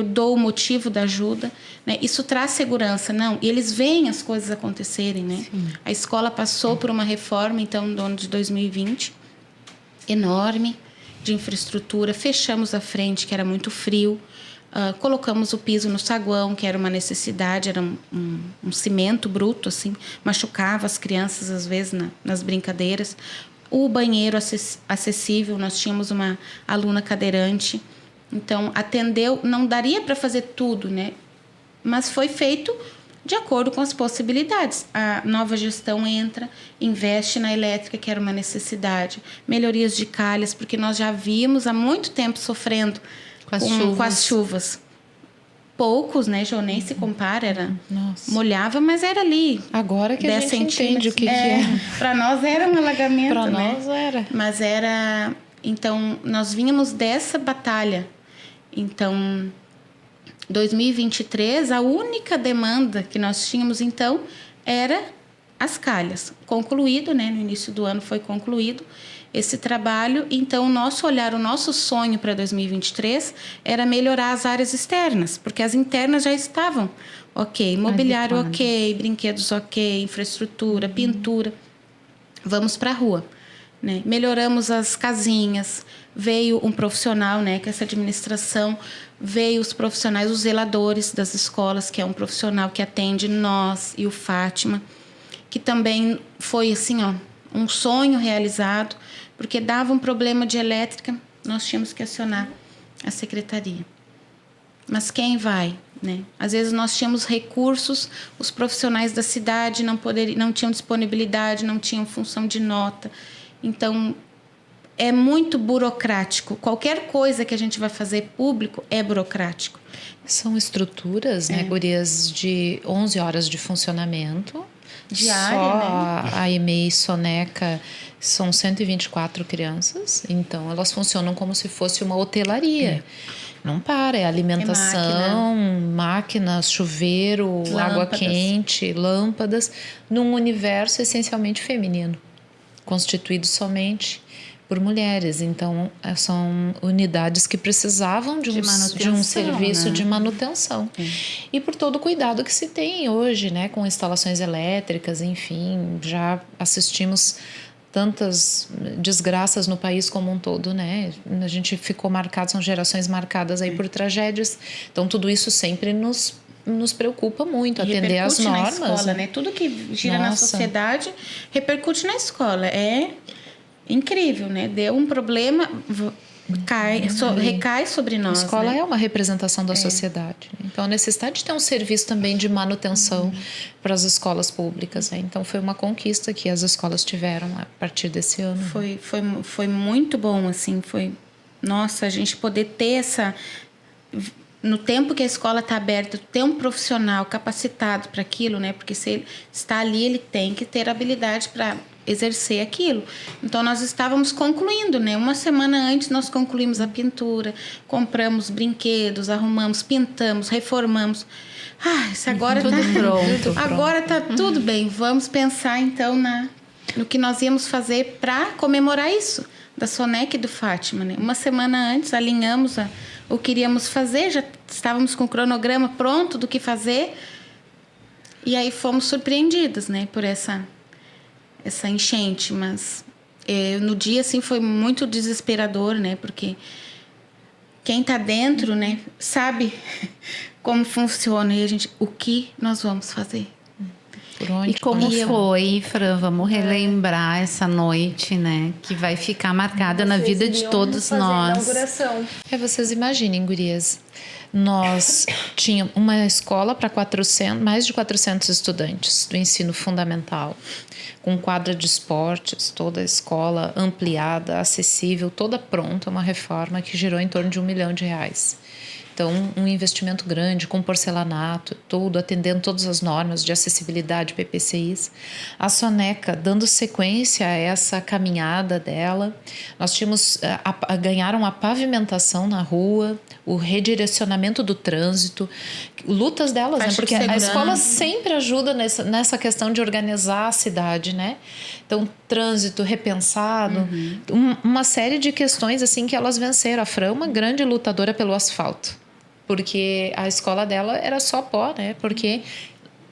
dou o motivo da ajuda. Né? Isso traz segurança, não? E eles veem as coisas acontecerem, né? A escola passou por uma reforma, então, no ano de 2020, enorme, de infraestrutura. Fechamos a frente, que era muito frio. Colocamos o piso no saguão, que era uma necessidade, era um cimento bruto, assim, machucava as crianças, às vezes, nas brincadeiras. O banheiro acessível, nós tínhamos uma aluna cadeirante, então atendeu, não daria para fazer tudo, né? Mas foi feito de acordo com as possibilidades. A nova gestão entra, investe na elétrica, que era uma necessidade, melhorias de calhas, porque nós já víamos há muito tempo sofrendo com as chuvas. Poucos, né, Jô? Nem se compara, molhava, mas era ali. Agora que a gente entende o que é. Para nós era um alagamento, Para né? nós era. Mas era... Então, nós vínhamos dessa batalha. Então, 2023, a única demanda que nós tínhamos, então, era as calhas. Concluído, né? No início do ano foi concluído esse trabalho. Então, o nosso olhar, o nosso sonho para 2023 era melhorar as áreas externas, porque as internas já estavam ok, mobiliário ok, brinquedos ok, infraestrutura, pintura. Vamos para a rua. Né? Melhoramos as casinhas, veio um profissional, né, que essa administração, veio os profissionais, os zeladores das escolas, que é um profissional que atende nós e o Fátima, que também foi assim, ó, um sonho realizado, porque dava um problema de elétrica, nós tínhamos que acionar a secretaria. Mas quem vai, né? Às vezes nós tínhamos recursos, os profissionais da cidade não tinham disponibilidade, não tinham função de nota. Então, é muito burocrático. Qualquer coisa que a gente vai fazer público é burocrático. São estruturas, né, gurias, de 11 horas de funcionamento. Diária, Só né? a EMEI Soneca são 124 crianças. Então, elas funcionam como se fosse uma hotelaria. Não para, é alimentação, máquinas, chuveiro, água quente, lâmpadas, num universo essencialmente feminino, constituído somente por mulheres. Então, são unidades que precisavam de um serviço, né, de manutenção. E por todo o cuidado que se tem hoje, né, com instalações elétricas, enfim, já assistimos tantas desgraças no país como um todo, né? A gente ficou marcado, são gerações marcadas aí por tragédias. Então, tudo isso sempre nos preocupa muito, atender às normas. Na escola, né? Tudo que gira na sociedade repercute na escola. É incrível, né? Deu um problema, recai sobre nós. A escola, né? é uma representação da sociedade. Então, a necessidade de ter um serviço também de manutenção para as escolas públicas. Né? Então, foi uma conquista que as escolas tiveram a partir desse ano. Foi muito bom, assim. Nossa, a gente poder ter essa... No tempo que a escola está aberta, ter um profissional capacitado para aquilo, né? Porque se ele está ali, ele tem que ter habilidade para exercer aquilo. Então, nós estávamos concluindo, né? Uma semana antes, nós concluímos a pintura, compramos brinquedos, arrumamos, pintamos, reformamos. Isso agora tudo pronto. Agora está tudo bem. Vamos pensar, então, no que nós íamos fazer para comemorar isso, da Soneca e do Fátima, né? Uma semana antes, alinhamos o que iríamos fazer, já estávamos com o cronograma pronto do que fazer. E aí fomos surpreendidas, né? Por essa enchente, mas no dia assim foi muito desesperador, né? Porque quem está dentro, né, sabe como funciona e o que nós vamos fazer? Por onde? E como foi, Fran? Vamos relembrar essa noite, né? Que vai ficar marcada na vida de todos nós. Vocês imaginem, gurias. Nós tínhamos uma escola para mais de 400 estudantes do ensino fundamental, com quadra de esportes, toda a escola ampliada, acessível, toda pronta, uma reforma que girou em torno de R$1 milhão. Então, um investimento grande, com porcelanato, tudo, atendendo todas as normas de acessibilidade, PPCIs. A Soneca, dando sequência a essa caminhada dela, nós tínhamos, ganharam a pavimentação na rua, o redirecionamento do trânsito, lutas delas, né? Porque a escola sempre ajuda nessa questão de organizar a cidade, né? Então, trânsito repensado, uma série de questões assim que elas venceram. A Fran é uma grande lutadora pelo asfalto, porque a escola dela era só pó, né? Porque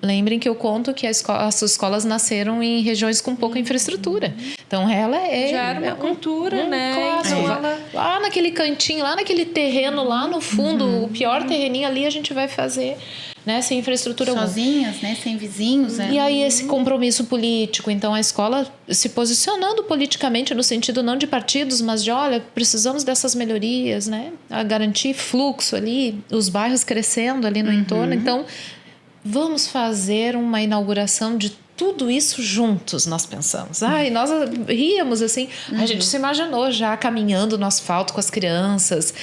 lembrem que eu conto que as escolas nasceram em regiões com pouca infraestrutura. Então, ela já era uma cultura, né? Claro, lá naquele cantinho, lá naquele terreno, lá no fundo, o pior terreninho ali a gente vai fazer, né? Sem infraestrutura sozinhas, né? Sem vizinhos. E aí esse compromisso político. Então, a escola se posicionando politicamente no sentido não de partidos, mas de, olha, precisamos dessas melhorias, né? A garantir fluxo ali, os bairros crescendo ali no entorno. Então, vamos fazer uma inauguração de tudo isso juntos, nós pensamos. E nós ríamos assim, a gente se imaginou já caminhando no asfalto com as crianças,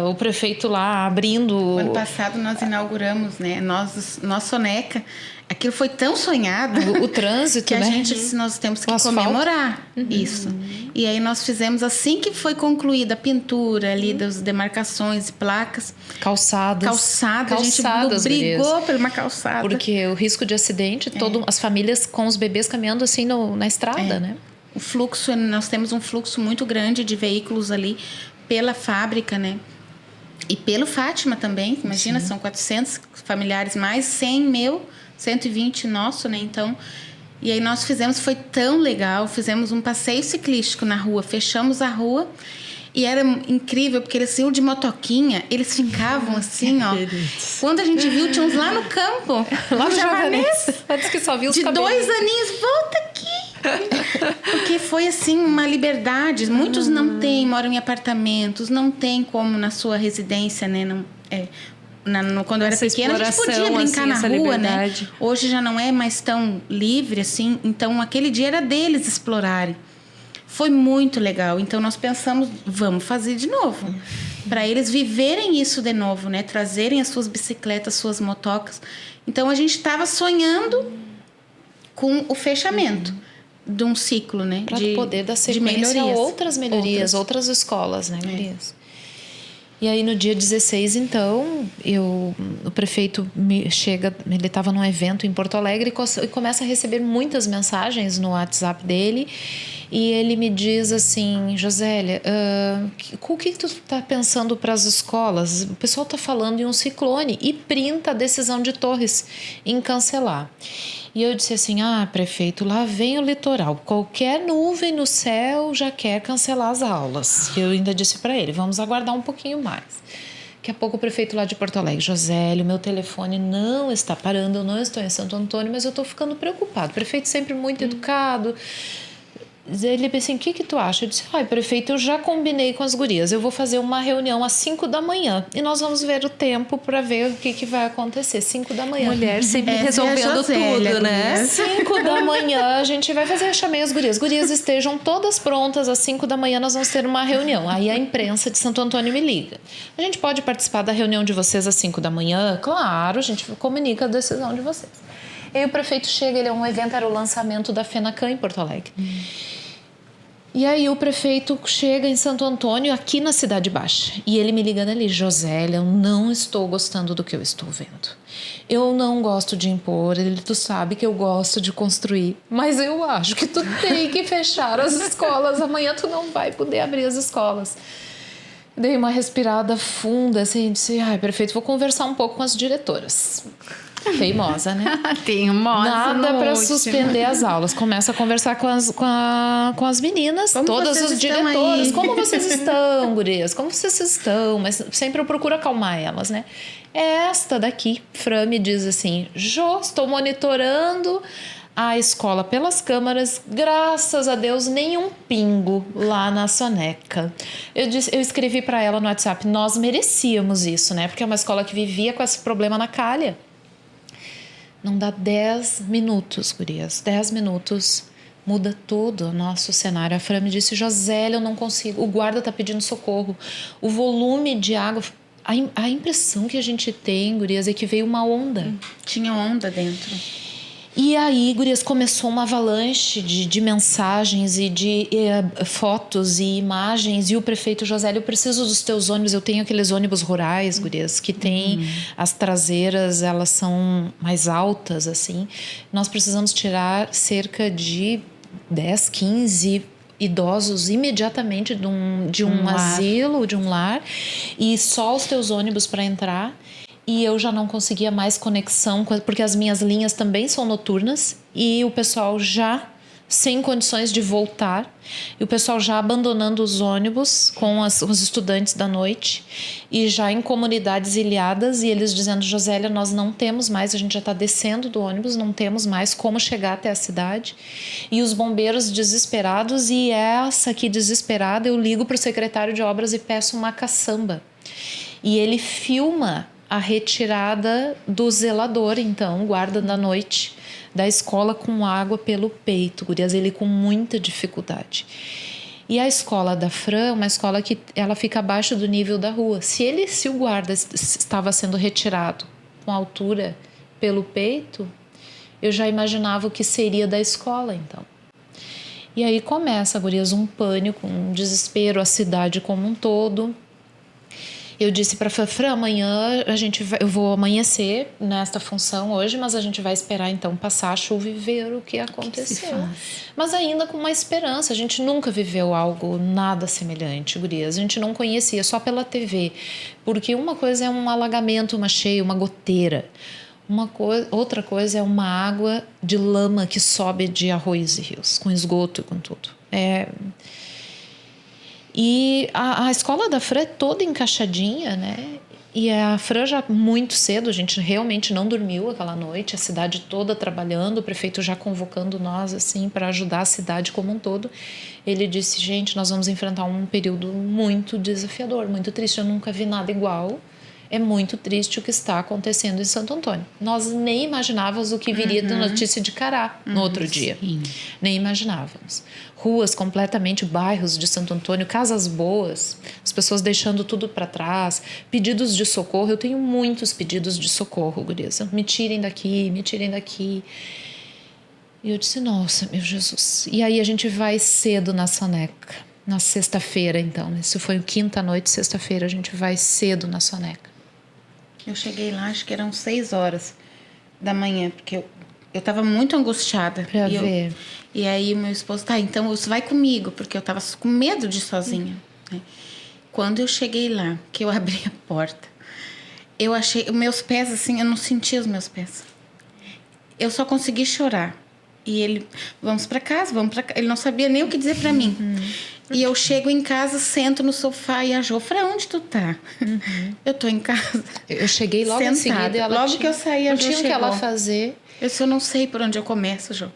o prefeito lá abrindo... Ano passado nós inauguramos, né? Nós Soneca, aquilo foi tão sonhado... O trânsito, que né? a gente disse, nós temos que comemorar isso. E aí nós fizemos, assim que foi concluída a pintura ali das demarcações e placas... Calçadas, a gente brigou por uma calçada. Porque o risco de acidente, as famílias com os bebês caminhando assim na estrada, né? O fluxo, nós temos um fluxo muito grande de veículos ali pela fábrica, né? E pelo Fátima também, imagina, são 400 familiares, mais 100 meu, 120 nosso, né? Então, e aí nós foi tão legal, fizemos um passeio ciclístico na rua, fechamos a rua E era incrível, porque eles iam de motoquinha, eles ficavam assim, ó. Quando a gente viu, tinha uns lá no campo, Lá no Javanês. Antes que só viu os De cabelos. 2 aninhos, volta aqui. Porque foi assim, uma liberdade. Muitos não têm, moram em apartamentos, não tem como na sua residência, né? Não, quando eu era Essa pequena, a gente podia exploração, brincar assim, na essa rua, liberdade. né? Hoje já não é mais tão livre assim. Então, aquele dia era deles explorarem. Foi muito legal. Então, nós pensamos, vamos fazer de novo. Para eles viverem isso de novo, né? Trazerem as suas bicicletas, suas motocas. Então, a gente estava sonhando com o fechamento de um ciclo, né? Para poder dar de sequência a melhorias. outras melhorias, outras escolas, né, gurias? E aí no dia 16, então, o prefeito chega, ele estava num evento em Porto Alegre e começa a receber muitas mensagens no WhatsApp dele. E ele me diz assim, Josélia, o que tu está pensando para as escolas? O pessoal está falando em um ciclone e printa a decisão de Torres em cancelar. E eu disse assim, prefeito, lá vem o litoral. Qualquer nuvem no céu já quer cancelar as aulas. E eu ainda disse para ele, vamos aguardar um pouquinho mais. Daqui a pouco o prefeito lá de Porto Alegre, Josélio, meu telefone não está parando, eu não estou em Santo Antônio, mas eu estou ficando preocupado. O prefeito sempre muito educado. Ele disse assim, o que tu acha? Eu disse, prefeito, eu já combinei com as gurias. Eu vou fazer uma reunião às 5 da manhã e nós vamos ver o tempo para ver o que vai acontecer. 5 da manhã. Mulher sempre Essa é a resolvendo Josélia, tudo, né? gurias. 5 da manhã a gente vai fazer, eu chamei as gurias. Gurias estejam todas prontas, às 5 da manhã nós vamos ter uma reunião. Aí a imprensa de Santo Antônio me liga. A gente pode participar da reunião de vocês às 5 da manhã? Claro, a gente comunica a decisão de vocês. E aí o prefeito chega, era o lançamento da FENACAM em Porto Alegre. E aí o prefeito chega em Santo Antônio, aqui na Cidade Baixa, e ele me liga dali, Josélia, eu não estou gostando do que eu estou vendo. Eu não gosto de impor, tu sabe que eu gosto de construir, mas eu acho que tu tem que fechar as escolas, amanhã tu não vai poder abrir as escolas. Dei uma respirada funda, assim, disse, prefeito, vou conversar um pouco com as diretoras. Teimosa, né? Teimosa. Nada no para último. suspender as aulas. Começa a conversar com as meninas, Como todas vocês as estão diretoras. aí? Como vocês estão, gurias? Como vocês estão? Mas sempre eu procuro acalmar elas, né? Esta daqui, Fran, me diz assim, Jô, estou monitorando a escola pelas câmaras, graças a Deus, nenhum pingo lá na soneca. Eu escrevi para ela no WhatsApp, nós merecíamos isso, né? Porque é uma escola que vivia com esse problema na calha. Não dá 10 minutos, gurias, 10 minutos, muda todo o nosso cenário. A Fran me disse, Josélia, eu não consigo, o guarda tá pedindo socorro, o volume de água, a impressão que a gente tem, gurias, é que veio uma onda. Tinha onda dentro. E aí, gurias, começou uma avalanche de mensagens e de fotos e imagens. E o prefeito, Josélia, eu preciso dos teus ônibus. Eu tenho aqueles ônibus rurais, gurias, que tem as traseiras, elas são mais altas, assim. Nós precisamos tirar cerca de 10, 15 idosos imediatamente de um asilo, de um lar. E só os teus ônibus para entrar. E eu já não conseguia mais conexão, porque as minhas linhas também são noturnas e o pessoal já sem condições de voltar, e o pessoal já abandonando os ônibus com os estudantes da noite e já em comunidades ilhadas, e eles dizendo, Josélia, nós não temos mais, a gente já está descendo do ônibus, não temos mais como chegar até a cidade. E os bombeiros desesperados, e essa aqui desesperada, eu ligo para o secretário de obras e peço uma caçamba. E ele filma a retirada do zelador, então, guarda da noite, da escola com água pelo peito, gurias, ele com muita dificuldade. E a escola da Fran é uma escola que ela fica abaixo do nível da rua. Se o guarda estava sendo retirado com altura pelo peito, eu já imaginava o que seria da escola, então. E aí começa, gurias, um pânico, um desespero, a cidade como um todo. Eu disse para a Fran, amanhã eu vou amanhecer nesta função hoje, mas a gente vai esperar então passar a chuva e ver o que aconteceu. Mas ainda com uma esperança, a gente nunca viveu algo nada semelhante, gurias. A gente não conhecia, só pela TV. Porque uma coisa é um alagamento, uma cheia, uma goteira. Outra coisa é uma água de lama que sobe de arroios e rios, com esgoto e com tudo. E a escola da Fran é toda encaixadinha, né? E a Fran já muito cedo, a gente realmente não dormiu aquela noite, a cidade toda trabalhando, o prefeito já convocando nós assim para ajudar a cidade como um todo. Ele disse: gente, nós vamos enfrentar um período muito desafiador, muito triste, eu nunca vi nada igual. É muito triste o que está acontecendo em Santo Antônio. Nós nem imaginávamos o que viria da notícia de Cará no outro dia. Nem imaginávamos. Ruas completamente, bairros de Santo Antônio, casas boas, as pessoas deixando tudo para trás, pedidos de socorro. Eu tenho muitos pedidos de socorro, gurias. Me tirem daqui, me tirem daqui. E eu disse: nossa, meu Jesus. E aí a gente vai cedo na Soneca. Na sexta-feira, então. Isso foi quinta noite, sexta-feira, a gente vai cedo na Soneca. Eu cheguei lá, acho que eram 6 horas da manhã, porque eu tava muito angustiada. Pra ver. E aí o meu esposo: tá, então você vai comigo, porque eu tava com medo de ir sozinha. Né? Quando eu cheguei lá, que eu abri a porta, eu achei os meus pés assim, eu não sentia os meus pés. Eu só consegui chorar. E ele: vamos para casa, vamos para casa. Ele não sabia nem o que dizer para mim. E eu chego em casa, sento no sofá e a Jo: Fran, onde tu tá? Eu tô em casa. Eu cheguei logo em seguida e ela logo que eu saí, a não Jo tinha o que chegou. ela fazer. Eu disse: eu não sei por onde eu começo, Jo.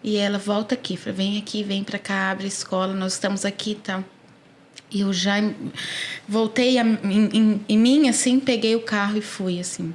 E ela: volta aqui, Fran, vem aqui, vem pra cá, abre a escola, nós estamos aqui e tal. E eu já voltei em mim, assim, peguei o carro e fui, assim.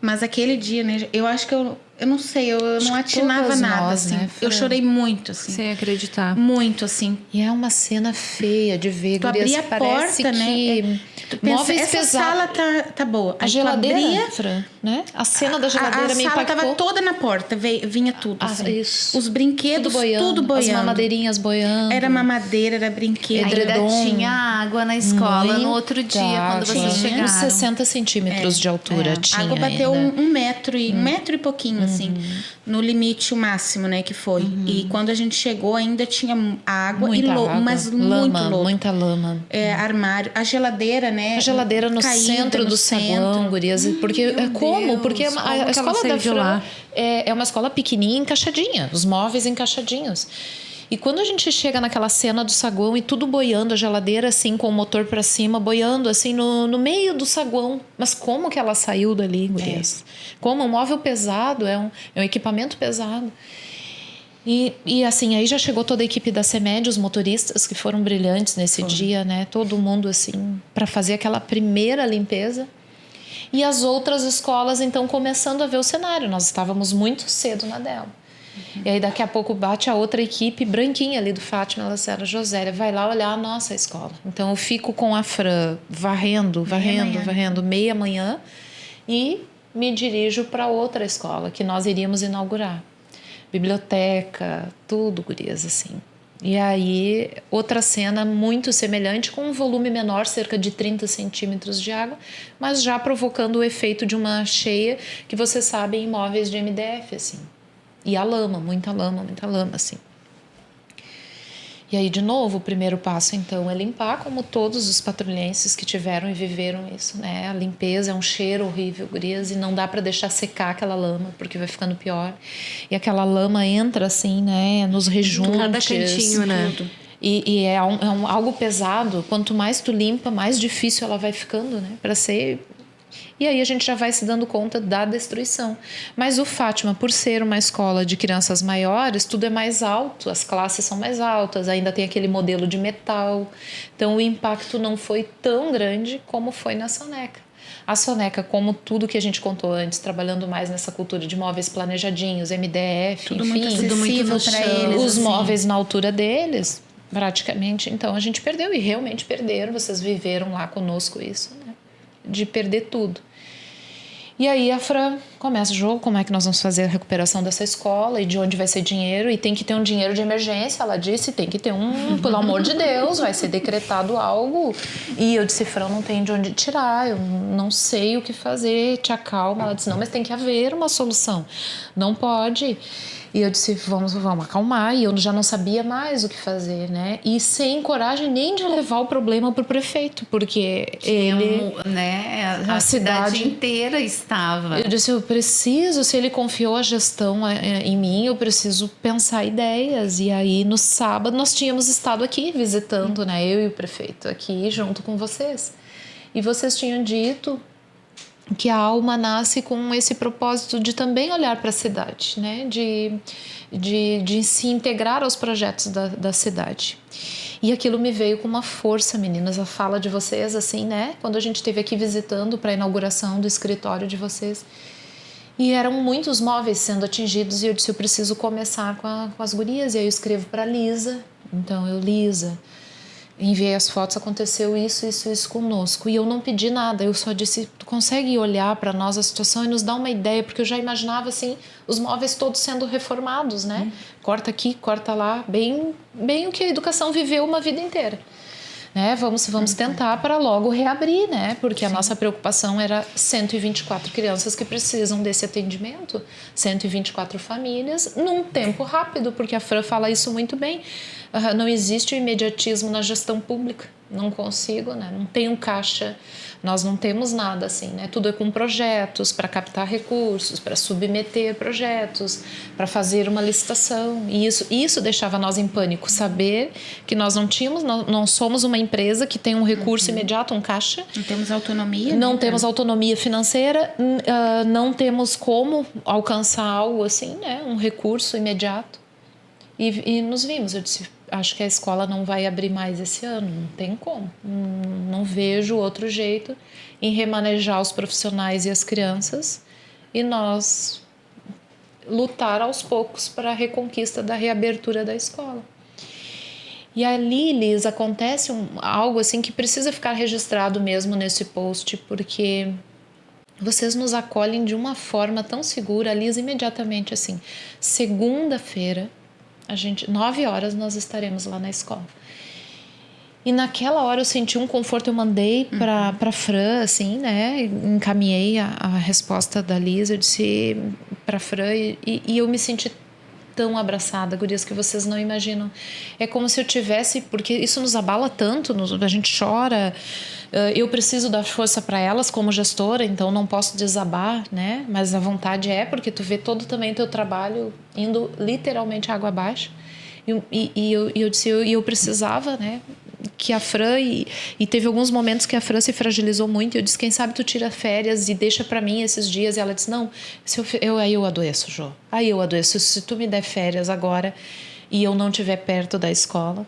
Mas aquele dia, né, eu acho que eu não sei, eu não atinava nada, nós, assim. né, Eu chorei muito, assim. Sem acreditar. Muito, assim. E é uma cena feia de ver. Tu gurias, abria a parece porta, que né? Tu pensa, móveis essa pesados. sala tá boa. A Aí tu geladeira, abria, Fran, né? A cena da geladeira a me sala impactou. tava toda na porta, vinha tudo, assim. Isso. Os brinquedos, tudo boiando. As mamadeirinhas boiando. Era mamadeira, era brinquedo. Edredom. Ainda tinha água na escola no Muita outro dia, quando vocês água. chegaram. Uns 60 centímetros de altura tinha A água bateu ainda. um metro e pouquinho, assim, no limite o máximo, né, que foi. E quando a gente chegou, ainda tinha água Muita e água. mas lama, muito lodo. muita lama. Armário, a geladeira, né? A geladeira no caída centro no do saguão, centro. gurias. Porque como? Deus, Porque como que a ela escola saiu da de Fran lá? é uma escola pequenininha, encaixadinha. Os móveis encaixadinhos. E quando a gente chega naquela cena do saguão e tudo boiando, a geladeira assim com o motor para cima, boiando assim no meio do saguão. Mas como que ela saiu dali, gurias? Como um móvel pesado, é um equipamento pesado. E assim, aí já chegou toda a equipe da CEMED, os motoristas que foram brilhantes nesse dia, né? Todo mundo assim, para fazer aquela primeira limpeza. E as outras escolas, então, começando a ver o cenário. Nós estávamos muito cedo na dela. E aí daqui a pouco bate a outra equipe branquinha ali do Fátima, ela disse: Josélia, vai lá olhar a nossa escola. Então eu fico com a Fran varrendo meia-manhã e me dirijo para outra escola que nós iríamos inaugurar. Biblioteca, tudo, gurias, assim. E aí, outra cena muito semelhante, com um volume menor, cerca de 30 centímetros de água, mas já provocando o efeito de uma cheia, que vocês sabem, em imóveis de MDF, assim. E a lama, muita lama, assim. E aí, de novo, o primeiro passo, então, é limpar, como todos os patrulhenses que tiveram e viveram isso, né? A limpeza é um cheiro horrível, gurias, e não dá para deixar secar aquela lama, porque vai ficando pior. E aquela lama entra, assim, né? Nos rejuntes. Cada cantinho, né? E é algo pesado. Quanto mais tu limpa, mais difícil ela vai ficando, né? Para ser... E aí a gente já vai se dando conta da destruição. Mas o Fátima, por ser uma escola de crianças maiores, tudo é mais alto, as classes são mais altas, ainda tem aquele modelo de metal. Então o impacto não foi tão grande como foi na Soneca. A Soneca, como tudo que a gente contou antes, trabalhando mais nessa cultura de móveis planejadinhos, MDF, Tudo enfim, muito acessível para eles. os assim. móveis na altura deles, praticamente. Então a gente perdeu, e realmente perderam. Vocês viveram lá conosco isso, né? De perder tudo. E aí a Fran começa o jogo, como é que nós vamos fazer a recuperação dessa escola e de onde vai ser dinheiro, e tem que ter um dinheiro de emergência, ela disse, tem que ter pelo amor de Deus, vai ser decretado algo. E eu disse: Fran, não tem de onde tirar, eu não sei o que fazer, te acalma. Ela disse: não, mas tem que haver uma solução, não pode. E eu disse: vamos acalmar. E eu já não sabia mais o que fazer, né? E sem coragem nem de levar o problema para o prefeito, porque ele... né? A cidade inteira estava. Eu disse: preciso, se ele confiou a gestão em mim, eu preciso pensar ideias. E aí, no sábado, nós tínhamos estado aqui visitando, né? Eu e o prefeito aqui junto com vocês. E vocês tinham dito que a Alma nasce com esse propósito de também olhar para a cidade, né? De se integrar aos projetos da cidade. E aquilo me veio com uma força, meninas, a fala de vocês, assim, né? Quando a gente esteve aqui visitando para a inauguração do escritório de vocês. E eram muitos móveis sendo atingidos e eu disse, eu preciso começar com as gurias. E aí eu escrevo para Lisa. Então, Lisa, enviei as fotos, aconteceu isso conosco. E eu não pedi nada, eu só disse, tu consegue olhar para nós a situação e nos dar uma ideia? Porque eu já imaginava, assim, os móveis todos sendo reformados, né? Corta aqui, corta lá, bem o que a educação viveu uma vida inteira. Né? Vamos tentar para logo reabrir, né? Porque a nossa preocupação era 124 crianças que precisam desse atendimento, 124 famílias, num tempo rápido, porque a Fran fala isso muito bem. Não existe o imediatismo na gestão pública, não consigo, né? Não tenho caixa, nós não temos nada assim, né? Tudo é com projetos, para captar recursos, para submeter projetos, para fazer uma licitação. E isso deixava nós em pânico, saber que nós não somos uma empresa que tem um recurso imediato, um caixa. Não temos autonomia. Não temos autonomia financeira, não temos como alcançar algo assim, né? Um recurso imediato. E nos vimos, eu disse, acho que a escola não vai abrir mais esse ano, não tem como. Não vejo outro jeito em remanejar os profissionais e as crianças e nós lutar aos poucos para a reconquista da reabertura da escola. E ali, Liz, acontece algo assim que precisa ficar registrado mesmo nesse post, porque vocês nos acolhem de uma forma tão segura. Liz, imediatamente assim, segunda-feira, 9 horas nós estaremos lá na escola. E naquela hora eu senti um conforto, eu mandei para Fran, assim, né? Encaminhei a resposta da Liz, eu disse para Fran e eu me senti tão abraçada, gurias, que vocês não imaginam. É como se eu tivesse, porque isso nos abala tanto, a gente chora, eu preciso dar força para elas como gestora, então não posso desabar, né? Mas a vontade porque tu vê todo também o teu trabalho indo literalmente água abaixo. E eu disse, eu precisava, né? Que a Fran, e teve alguns momentos que a Fran se fragilizou muito, e eu disse, quem sabe tu tira férias e deixa pra mim esses dias, e ela disse, não, aí eu adoeço, Jô, aí eu adoeço, se tu me der férias agora e eu não estiver perto da escola.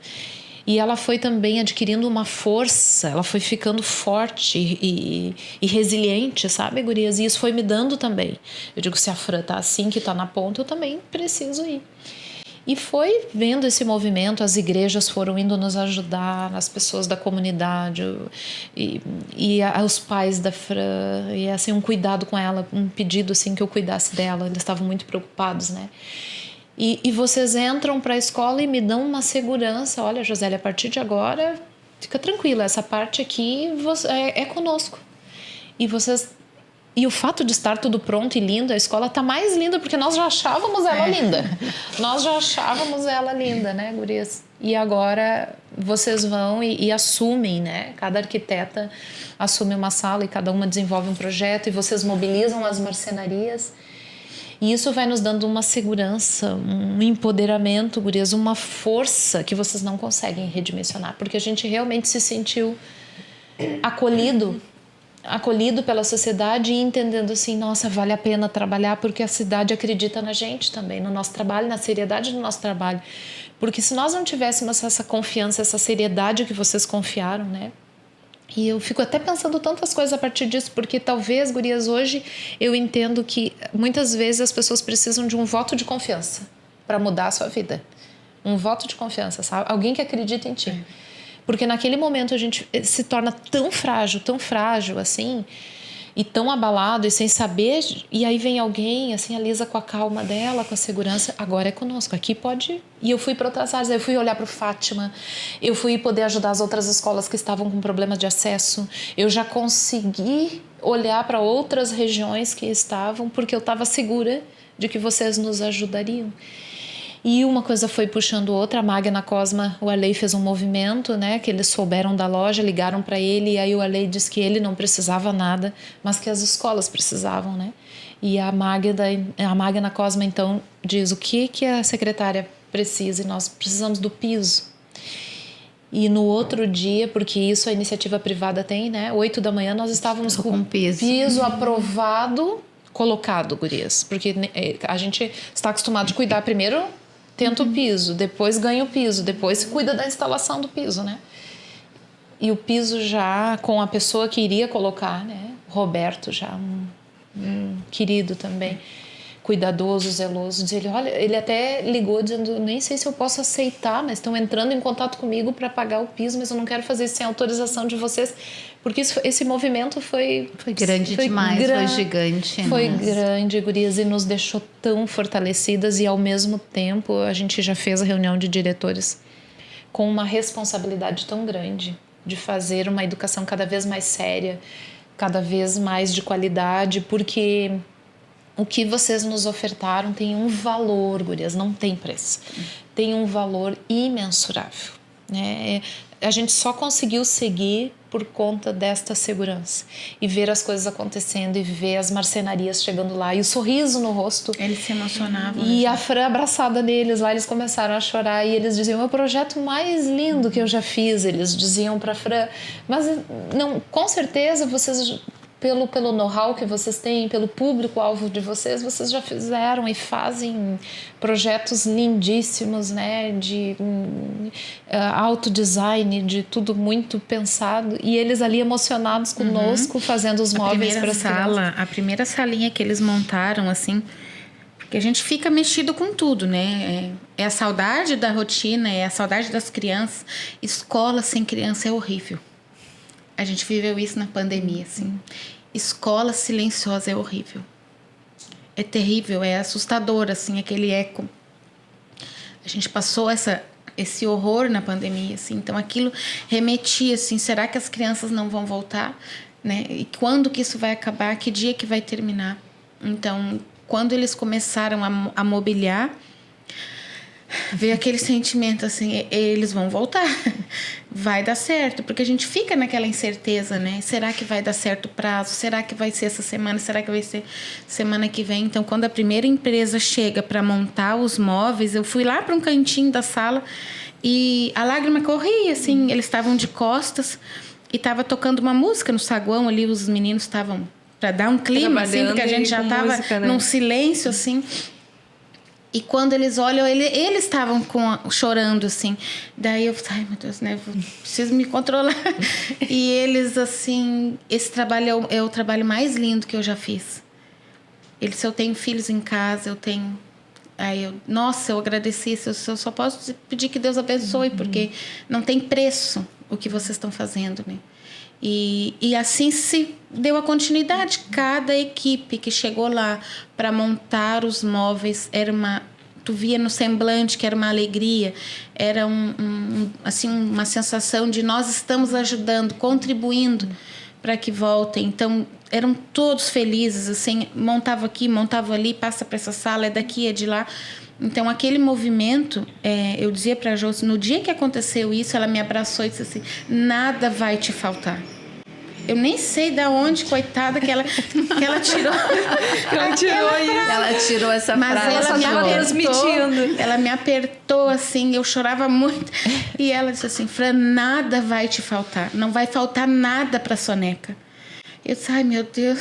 E ela foi também adquirindo uma força, ela foi ficando forte e resiliente, sabe, gurias? E isso foi me dando também. Eu digo, se a Fran tá assim, que tá na ponta, eu também preciso ir. E foi vendo esse movimento, as igrejas foram indo nos ajudar, as pessoas da comunidade e os pais da Fran, e assim, um cuidado com ela, um pedido assim que eu cuidasse dela, eles estavam muito preocupados, né? E vocês entram para a escola e me dão uma segurança, olha, Josélia, a partir de agora, fica tranquila, essa parte aqui é conosco. E o fato de estar tudo pronto e lindo, a escola está mais linda porque nós já achávamos ela linda. Nós já achávamos ela linda, né, gurias? E agora vocês vão e assumem, né? Cada arquiteta assume uma sala e cada uma desenvolve um projeto e vocês mobilizam as marcenarias. E isso vai nos dando uma segurança, um empoderamento, gurias, uma força que vocês não conseguem redimensionar. Porque a gente realmente se sentiu acolhido pela sociedade e entendendo assim, nossa, vale a pena trabalhar porque a cidade acredita na gente também, no nosso trabalho, na seriedade do nosso trabalho. Porque se nós não tivéssemos essa confiança, essa seriedade que vocês confiaram, né? E eu fico até pensando tantas coisas a partir disso, porque talvez, gurias, hoje eu entendo que muitas vezes as pessoas precisam de um voto de confiança para mudar a sua vida. Um voto de confiança, sabe? Alguém que acredita em ti. Porque naquele momento a gente se torna tão frágil assim, e tão abalado e sem saber, e aí vem alguém, assim, a Lisa com a calma dela, com a segurança, agora é conosco, aqui pode... E eu fui para outras áreas, eu fui olhar para o Fátima, eu fui poder ajudar as outras escolas que estavam com problemas de acesso, eu já consegui olhar para outras regiões que estavam, porque eu estava segura de que vocês nos ajudariam. E uma coisa foi puxando outra. A Magna Cosma, o Arley fez um movimento, né? Que eles souberam da loja, ligaram para ele, e aí o Arley disse que ele não precisava nada, mas que as escolas precisavam, né? E a Magna Cosma, então, diz o que a secretária precisa, e nós precisamos do piso. E no outro dia, porque isso a iniciativa privada tem, né? 8 da manhã nós estávamos com piso aprovado, colocado, gurias. Porque a gente está acostumado a cuidar primeiro, tenta o piso, depois ganha o piso, depois cuida da instalação do piso, né? E o piso já com a pessoa que iria colocar, né? Roberto, já um querido também, cuidadoso, zeloso. Ele até ligou dizendo, nem sei se eu posso aceitar, mas estão entrando em contato comigo para pagar o piso, mas eu não quero fazer isso sem autorização de vocês, porque esse movimento foi grande demais, foi gigante. Foi grande, gurias, e nos deixou tão fortalecidas, e ao mesmo tempo a gente já fez a reunião de diretores com uma responsabilidade tão grande de fazer uma educação cada vez mais séria, cada vez mais de qualidade, porque o que vocês nos ofertaram tem um valor, gurias, não tem preço. Tem um valor imensurável, né? A gente só conseguiu seguir por conta desta segurança e ver as coisas acontecendo e ver as marcenarias chegando lá e o sorriso no rosto. Eles se emocionavam. E a Fran abraçada neles lá, eles começaram a chorar e eles diziam, é o projeto mais lindo que eu já fiz, eles diziam para Fran. Mas não, com certeza vocês, pelo know-how que vocês têm, pelo público-alvo de vocês já fizeram e fazem projetos lindíssimos, né, de autodesign, de tudo muito pensado, e eles ali emocionados conosco, fazendo os móveis para as crianças. A primeira salinha que eles montaram, assim, porque a gente fica mexido com tudo, né? É a saudade da rotina, é a saudade das crianças. Escola sem criança é horrível. A gente viveu isso na pandemia, assim. Escola silenciosa é horrível. É terrível, é assustador, assim, aquele eco. A gente passou esse horror na pandemia, assim. Então, aquilo remetia, assim, será que as crianças não vão voltar? Né? E quando que isso vai acabar? Que dia que vai terminar? Então, quando eles começaram a mobiliar, veio aquele sentimento assim, eles vão voltar, vai dar certo, porque a gente fica naquela incerteza, né? Será que vai dar certo o prazo? Será que vai ser essa semana? Será que vai ser semana que vem? Então, quando a primeira empresa chega para montar os móveis, eu fui lá para um cantinho da sala e a lágrima corria, assim, eles estavam de costas e estava tocando uma música no saguão ali, os meninos estavam para dar um clima, assim, porque a gente já estava, né, num silêncio, assim. E quando eles olham, eles estavam chorando, assim. Daí eu falei, ai, meu Deus, né? Preciso me controlar. E eles, assim... Esse trabalho é o trabalho mais lindo que eu já fiz. Se eu tenho filhos em casa, eu tenho... Aí nossa, eu agradeci isso. Eu só posso pedir que Deus abençoe, porque não tem preço o que vocês estão fazendo, né? E assim se deu a continuidade. Cada equipe que chegou lá para montar os móveis tu via no semblante que era uma alegria, era assim, uma sensação de nós estamos ajudando, contribuindo para que voltem. Então eram todos felizes, assim, montava aqui, montava ali, passa para essa sala, é daqui, é de lá. Então, aquele movimento, eu dizia para a Josi, no dia que aconteceu isso, ela me abraçou e disse assim, nada vai te faltar. Eu nem sei de onde, coitada, que ela tirou. Ela tirou essa mas frase. Ela me apertou, ela me apertou, assim, eu chorava muito. E ela disse assim, Fran, nada vai te faltar. Não vai faltar nada para a Soneca. Eu disse, ai, meu Deus.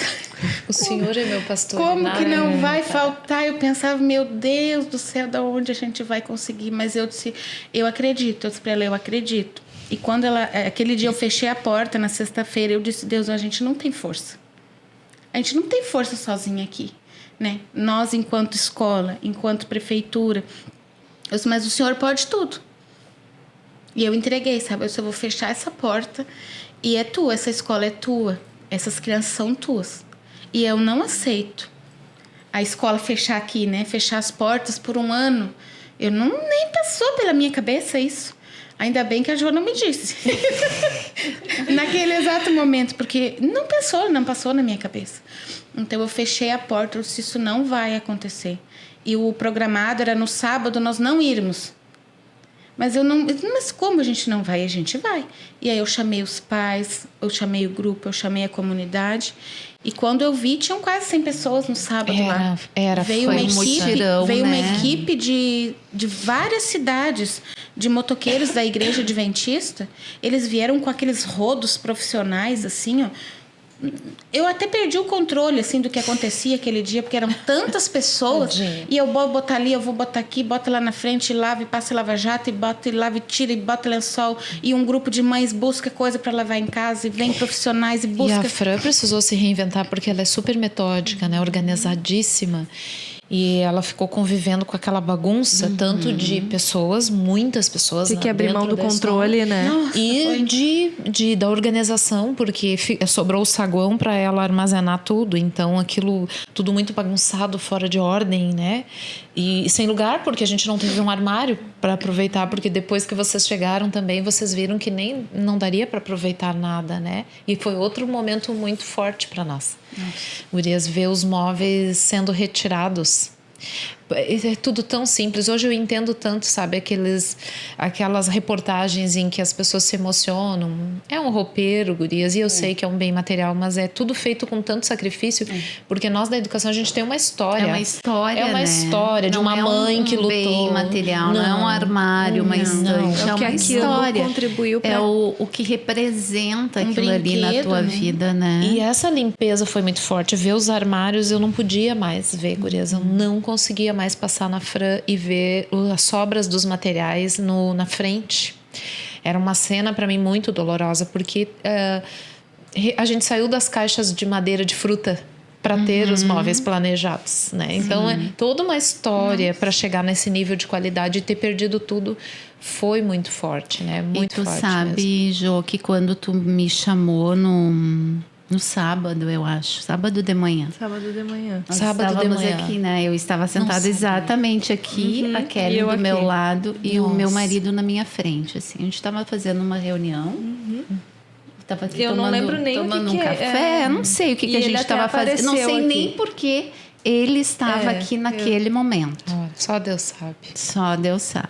O Senhor é meu pastor. Como que não vai faltar? Eu pensava, meu Deus do céu, de onde a gente vai conseguir? Mas eu disse, eu acredito. Eu disse para ela, eu acredito. E quando aquele dia eu fechei a porta, na sexta-feira, eu disse, Deus, a gente não tem força. A gente não tem força sozinha aqui, né? Nós, enquanto escola, enquanto prefeitura. Eu disse, mas o Senhor pode tudo. E eu entreguei, sabe? Eu disse, eu vou fechar essa porta e é tua, essa escola é tua. Essas crianças são tuas. E eu não aceito a escola fechar aqui, né? Fechar as portas por um ano. Nem passou pela minha cabeça isso. Ainda bem que a Jo não me disse. Naquele exato momento. Porque não passou na minha cabeça. Então eu fechei a porta. Eu disse, isso não vai acontecer. e o programado era no sábado nós não irmos. Mas mas como a gente não vai? A gente vai. E aí eu chamei os pais, eu chamei o grupo, eu chamei a comunidade. E quando eu vi, tinham quase 100 pessoas no sábado lá. Foi um mutirão, veio né? uma equipe de várias cidades, de motoqueiros da igreja adventista. Eles vieram com aqueles rodos profissionais, assim, ó. Eu até perdi o controle, assim, do que acontecia aquele dia, porque eram tantas pessoas. E eu vou botar ali, eu vou botar aqui, bota lá na frente, lava e passa lava-jato, e bota e lava e tira, e bota lençol. E um grupo de mães busca coisa para lavar em casa, e vem profissionais e busca. E a Fran precisou se reinventar porque ela é super metódica, né? Organizadíssima. E ela ficou convivendo com aquela bagunça, tanto de pessoas, muitas pessoas. Tem que abrir mão do controle, né? Nossa, E da organização, porque sobrou o saguão para ela armazenar tudo. Então, aquilo tudo muito bagunçado, fora de ordem, né? E sem lugar, porque a gente não teve um armário para aproveitar. Porque depois que vocês chegaram também, vocês viram que nem não daria para aproveitar nada, né? E foi outro momento muito forte para nós. Gurias, ver os móveis sendo retirados. É tudo tão simples. Hoje eu entendo tanto, sabe? Aquelas reportagens em que as pessoas se emocionam. É um roupeiro, gurias, e eu sei que é um bem material, mas é tudo feito com tanto sacrifício, porque nós da educação a gente tem uma história. É uma história, É uma né? história de Não uma mãe que lutou. Bem material, não é um armário, uma estante, É é o que uma aquilo história. contribuiu pra... É o que representa Um aquilo ali na brinquedo, tua né? vida, né? E essa limpeza foi muito forte. Ver os armários, eu não podia mais ver, gurias. Eu não conseguia mais passar na Fran e ver as sobras dos materiais na frente. Era uma cena para mim muito dolorosa, porque a gente saiu das caixas de madeira de fruta para ter os móveis planejados, né? Então é toda uma história para chegar nesse nível de qualidade, e ter perdido tudo foi muito forte, né? Muito e tu forte sabe, mesmo. Jô, que quando tu me chamou no sábado, eu acho, sábado de manhã. Sábado de manhã. Nós Sábado de estávamos manhã. aqui, né? Eu estava sentada exatamente aqui, a Kelly E eu do meu aqui. lado e o Nossa. meu marido na minha frente, assim. A gente estava fazendo uma reunião. Tava aqui Eu não lembro nem o que tomando que um é. café, não sei o que, E que a ele gente até estava fazendo. Não sei apareceu nem aqui. porque ele estava aqui naquele momento. Olha, só Deus sabe. Só Deus sabe.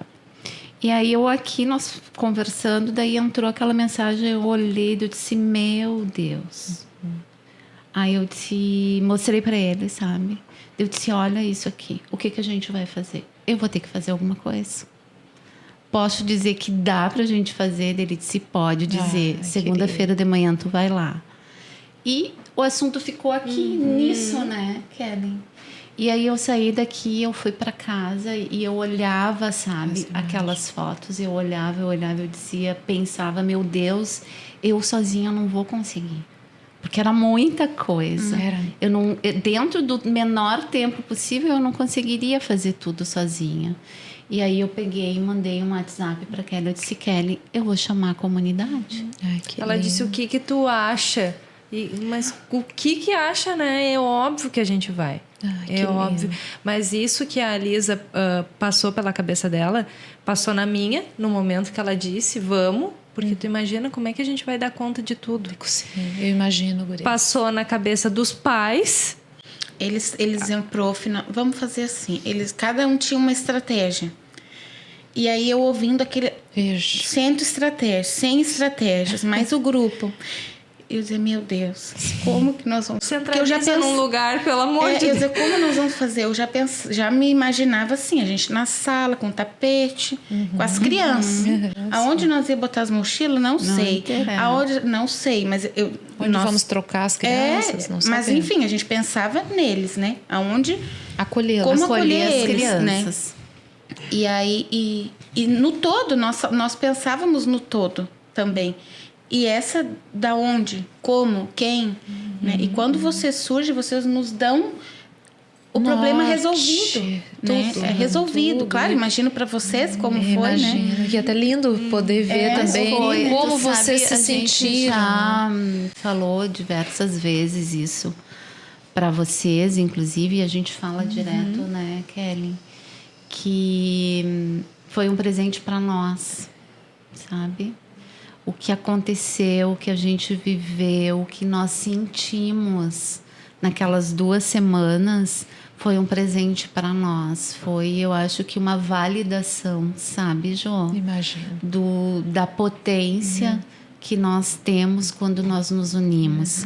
E aí eu aqui, nós conversando, daí entrou aquela mensagem, eu olhei, eu disse, meu Deus. Aí eu mostrei para ele, sabe? Eu disse, olha isso aqui, o que a gente vai fazer? Eu vou ter que fazer alguma coisa. Posso dizer que dá pra gente fazer? Ele disse, pode dizer. Segunda-feira de manhã tu vai lá. E o assunto ficou aqui nisso, né, Kelly? E aí eu saí daqui, eu fui para casa e eu olhava, sabe, aquelas fotos. Eu olhava, eu dizia, pensava, meu Deus, eu sozinha não vou conseguir. Porque era muita coisa. Dentro do menor tempo possível, eu não conseguiria fazer tudo sozinha. E aí eu peguei e mandei um WhatsApp para Kelly. Eu disse, Kelly, eu vou chamar a comunidade. Ai, que Ela lindo. disse, o que tu acha? Mas o que acha, né? É óbvio que a gente vai. Ai, que É óbvio. lindo. Mas isso que a Lisa passou pela cabeça dela, passou na minha, no momento que ela disse, vamos. Porque tu imagina como é que a gente vai dar conta de tudo. Sim, eu imagino, guria. Passou na cabeça dos pais. Eles iam vamos fazer assim. Cada um tinha uma estratégia. E aí eu ouvindo aquele Vejo. 100 estratégias, mais o grupo. Eu dizia, meu Deus, como que nós vamos fazer? Porque eu já Centraliza num lugar, pelo amor de eu Deus. dizia, como nós vamos fazer? Eu já me imaginava assim, a gente na sala, com tapete, com as crianças. Aonde nós ia botar as mochilas, não sei. interessa. Aonde, não sei, mas Onde vamos trocar as crianças? Não mas sabemos. enfim, a gente pensava neles, né? Aonde, Acolhê-las. como Acolher acolher as eles, crianças. né? E aí, e no todo, nós pensávamos no todo também. E essa da onde, como, quem, né? E quando você surge, vocês nos dão o problema resolvido, né? Tudo, É resolvido, tudo. claro. Imagino para vocês como foi, né? Imagino. E é até lindo poder ver também Foi. como Tu sabe, vocês se a gente sentiram. já falou diversas vezes isso para vocês, inclusive, e a gente fala direto, né, Kelly? Que foi um presente para nós, sabe? O que aconteceu, o que a gente viveu, o que nós sentimos naquelas 2 semanas foi um presente para nós. Foi, eu acho que uma validação, sabe, Jô? Imagino. Da potência que nós temos quando nós nos unimos.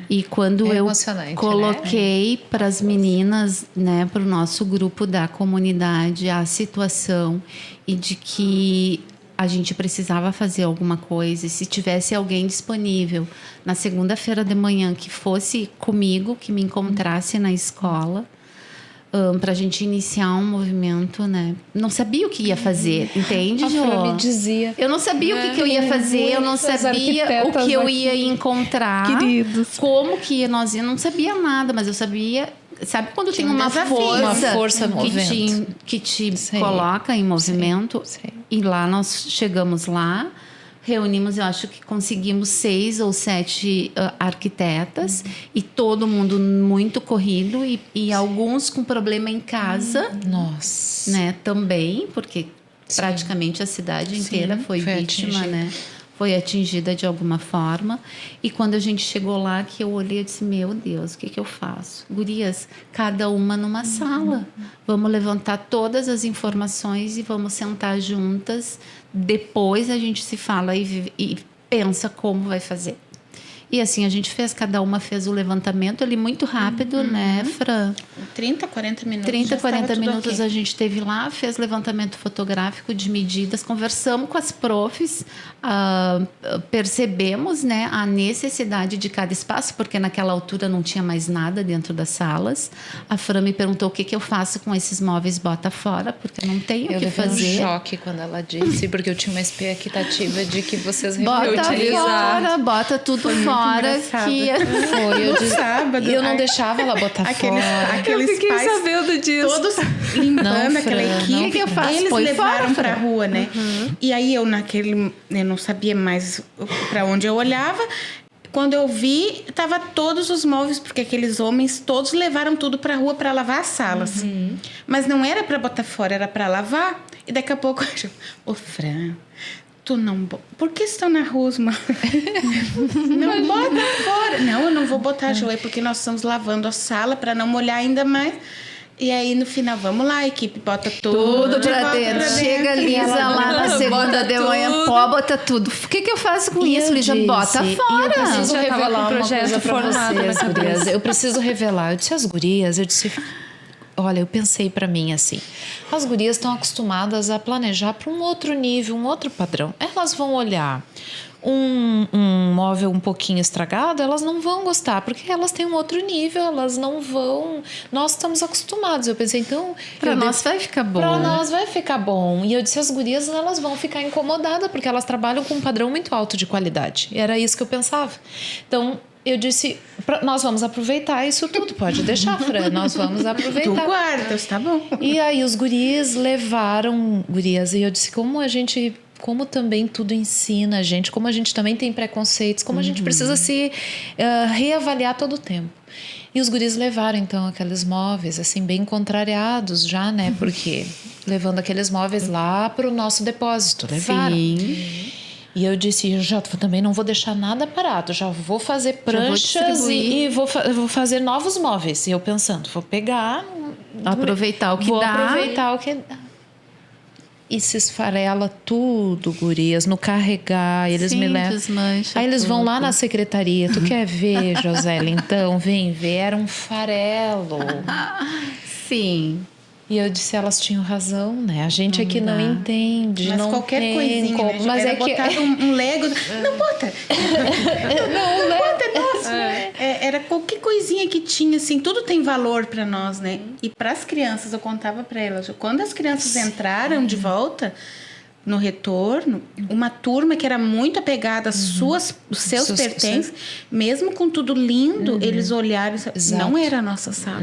E quando É eu emocionante, coloquei para as meninas, né, para o nosso grupo da comunidade, a situação e de que a gente precisava fazer alguma coisa, e se tivesse alguém disponível na segunda-feira de manhã que fosse comigo, que me encontrasse na escola, para a gente iniciar um movimento, né? Não sabia o que ia fazer, entende, A Jô? Fran me dizia. Eu não sabia o que eu ia fazer, eu não Muitas sabia o arquitetas que eu aqui. ia encontrar, Queridos. como que nós ia, não sabia nada, mas eu sabia, sabe quando tem Tinha um uma desafio. força, Uma força movente. que te Sei. coloca em movimento, Sei. e lá nós chegamos lá, reunimos, eu acho que conseguimos 6 ou 7 arquitetas, e todo mundo muito corrido, e alguns com problema em casa, Nossa. né, também, porque praticamente a cidade inteira foi vítima, atingida. né? Foi atingida de alguma forma. E quando a gente chegou lá, que eu olhei e disse, meu Deus, o que eu faço? Gurias, cada uma numa sala. Vamos levantar todas as informações e vamos sentar juntas. Depois a gente se fala e pensa como vai fazer. E assim, a gente fez, cada uma fez o levantamento ali muito rápido, né, Fran? 30, 40 minutos. 30, já estava 40 tudo minutos ok. a gente esteve lá, fez levantamento fotográfico de medidas, conversamos com as profs, percebemos, né, a necessidade de cada espaço, porque naquela altura não tinha mais nada dentro das salas. A Fran me perguntou o que eu faço com esses móveis bota fora, porque não tenho o Eu que levei um fazer. choque quando ela disse, porque eu tinha uma expectativa de que vocês Bota reutilizaram. fora, bota tudo fora. engraçado. Que Foi, eu No disse, sábado, e eu não ai, deixava ela botar fora. Aqueles Eu fiquei pais sabendo disso. todos limpando Não, aquela Fran, equipe. não, que eu faço? Eles Põe levaram fora, pra Fran. rua, né? E aí eu não sabia mais para onde eu olhava. Quando eu vi, tava todos os móveis, porque aqueles homens todos levaram tudo pra rua para lavar as salas. Mas não era para botar fora, era para lavar. E daqui a pouco eu, ô Fran, tu não... Por que estão na rua, mano? Não bota fora. Não, eu não vou botar, Joé, porque nós estamos lavando a sala para não molhar ainda mais. E aí, no final, vamos lá, a equipe bota Tudo de pra volta dentro. pra Chega Lisa lá na segunda de manhã, pô, bota tudo. O que eu faço com E isso, eu Lisa? disse, Bota e fora. Eu preciso Já tava com revelar o uma projeto coisa pra formado na vocês, cabeça. gurias. Eu preciso revelar. Eu disse às gurias, eu disse... Olha, eu pensei pra mim assim, as gurias estão acostumadas a planejar para um outro nível, um outro padrão. Elas vão olhar um móvel um pouquinho estragado, elas não vão gostar, porque elas têm um outro nível, elas não vão... Nós estamos acostumados. Eu pensei, então... Pra nós vai ficar bom. Pra nós vai ficar bom. E eu disse, as gurias, elas vão ficar incomodadas, porque elas trabalham com um padrão muito alto de qualidade. E era isso que eu pensava. Então... Eu disse, nós vamos aproveitar isso tudo. Pode deixar, Fran, nós vamos Tu aproveitar. guarda, tá bom. E aí os guris levaram, gurias, e eu disse, como também tudo ensina a gente, como a gente também tem preconceitos, como a gente precisa se reavaliar todo o tempo. E os guris levaram, então, aqueles móveis, assim, bem contrariados já, né? Porque levando aqueles móveis lá para o nosso depósito, levaram. Sim. E eu disse, eu já também não vou deixar nada parado, já vou fazer pranchas distribuir. e vou fazer novos móveis. E eu pensando, vou pegar... Aproveitar o que vou dá. aproveitar o que dá. E se esfarela tudo, gurias, no carregar, eles Sim, me levam. desmancha Aí eles vão lá tudo. na secretaria, tu quer ver, Josélia? Então, vem ver, era um farelo. Sim. E eu disse, elas tinham razão, né? A gente aqui não dá. entende, Mas não qualquer tem coisinha, como. né? Mas Era é que... botar um Lego... Não, bota. não, né? Nossa, era qualquer coisinha que tinha, assim, tudo tem valor para nós, né? E para as crianças, eu contava para elas, quando as crianças entraram de volta no retorno, uma turma que era muito apegada os seus Seus- pertences, mesmo com tudo lindo, eles olharam e Exato. não era a nossa sala.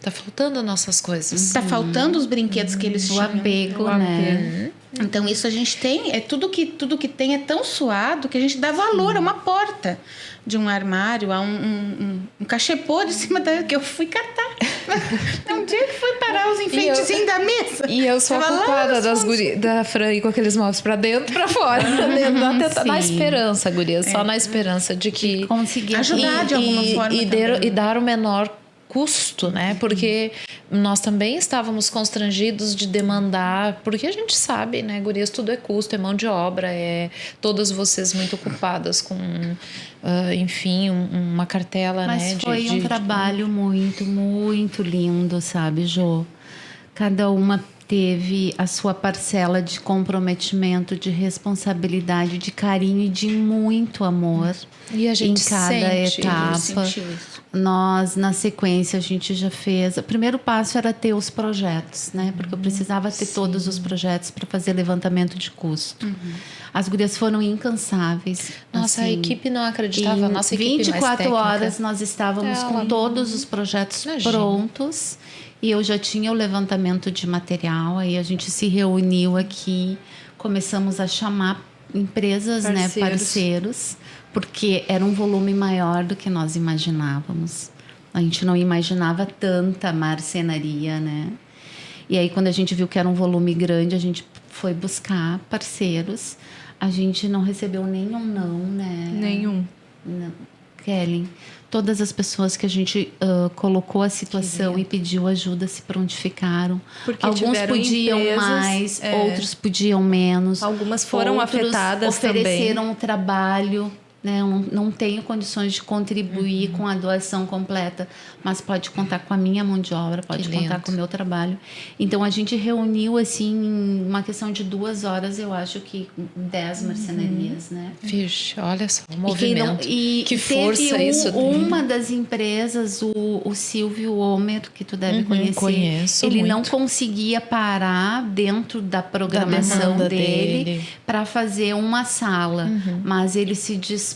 Tá faltando nossas coisas. Tá faltando os brinquedos que eles O tinham. apego, né? Então isso a gente tem, tudo que tem é tão suado que a gente dá valor a uma porta de um armário, a um cachepô de cima da que eu fui catar. Onde é que foi parar os enfeitezinhos da mesa? E eu sou a Tava lá culpada nos da Fran ir com aqueles móveis pra dentro, pra fora. Na Sim. esperança, gurias. Só na esperança de que... Conseguir Ajudar de alguma forma também. E dar o menor custo, né? Porque nós também estávamos constrangidos de demandar, porque a gente sabe, né, gurias, tudo é custo, é mão de obra, é todas vocês muito ocupadas com, enfim, uma cartela, Mas né? foi um trabalho muito, muito lindo, sabe, Jô? Cada uma teve a sua parcela de comprometimento, de responsabilidade, de carinho e de muito amor. E a gente em cada sente, etapa. sentiu isso. Nós, na sequência, a gente já fez... O primeiro passo era ter os projetos, né? Porque eu precisava ter todos os projetos para fazer levantamento de custo. As gurias foram incansáveis. Nossa, assim, a equipe não acreditava. em Nossa equipe mais 24 técnica. horas nós estávamos com todos os projetos Imagina. prontos. E eu já tinha o levantamento de material. Aí a gente se reuniu aqui, começamos a chamar empresas, né, parceiros, porque era um volume maior do que nós imaginávamos. A gente não imaginava tanta marcenaria, né? E aí, quando a gente viu que era um volume grande, a gente foi buscar parceiros. A gente não recebeu nenhum não, né? Nenhum. Não. Kelly, todas as pessoas que a gente colocou a situação e pediu ajuda se prontificaram. Porque Alguns tiveram podiam empresas, mais, outros podiam menos. Algumas foram Outros afetadas ofereceram o trabalho. Né? Eu não tenho condições de contribuir com a doação completa, mas pode contar com a minha mão de obra, pode Que contar lindo. com o meu trabalho. Então, a gente reuniu, assim, em uma questão de 2 horas, eu acho que 10 marcenarias, né? Vixe, olha só, o E movimento. Que teve força isso tem. uma das empresas, o Silvio Homer, que tu deve conhecer. Conheço ele não muito. conseguia parar dentro da programação demanda dele dele. para fazer uma sala, mas ele se dispôs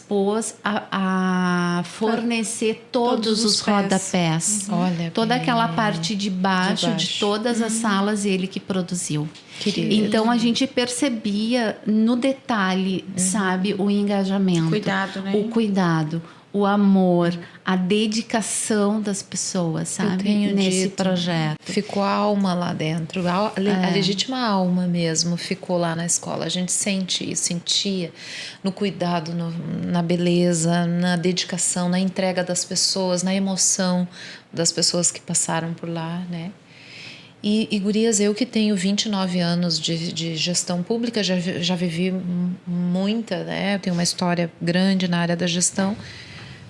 a fornecer todos os rodapés. Olha, Toda bem. aquela parte de baixo de baixo. todas as salas, ele que produziu. Querido. Então a gente percebia no detalhe, sabe, o engajamento, Cuidado, né? o cuidado, o amor, a dedicação das pessoas, sabe, tenho nesse dito. projeto. Ficou a alma lá dentro, a legítima alma mesmo ficou lá na escola. A gente sente isso, sentia no cuidado, na beleza, na dedicação, na entrega das pessoas, na emoção das pessoas que passaram por lá, né? E gurias, eu que tenho 29 anos de gestão pública, já vivi muita, né? Eu tenho uma história grande na área da gestão.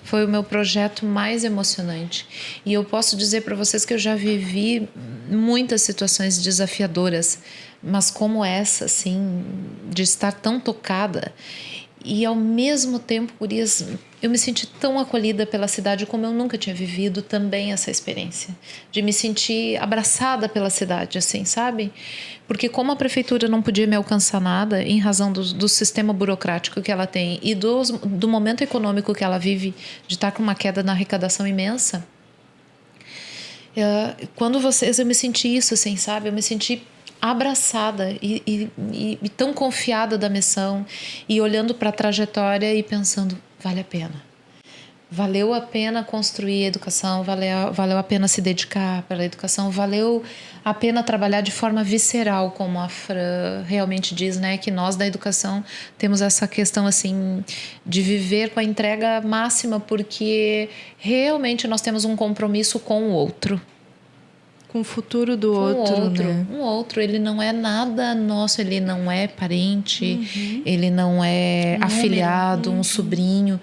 Foi o meu projeto mais emocionante. E eu posso dizer para vocês que eu já vivi muitas situações desafiadoras, mas como essa, assim, de estar tão tocada. E ao mesmo tempo, gurias, eu me senti tão acolhida pela cidade como eu nunca tinha vivido também essa experiência. De me sentir abraçada pela cidade, assim, sabe? Porque como a prefeitura não podia me alcançar nada em razão do sistema burocrático que ela tem e do momento econômico que ela vive, de estar com uma queda na arrecadação imensa, quando eu me senti isso, assim, sabe? Eu me senti abraçada e tão confiada da missão e olhando para a trajetória e pensando, vale a pena. Valeu a pena construir a educação, valeu a pena se dedicar para a educação, valeu a pena trabalhar de forma visceral, como a Fran realmente diz, né? Que nós da educação temos essa questão assim de viver com a entrega máxima, porque realmente nós temos um compromisso com o outro. Com o futuro do outro, né? Um outro, ele não é nada nosso, ele não é parente, ele não é afilhado, um sobrinho,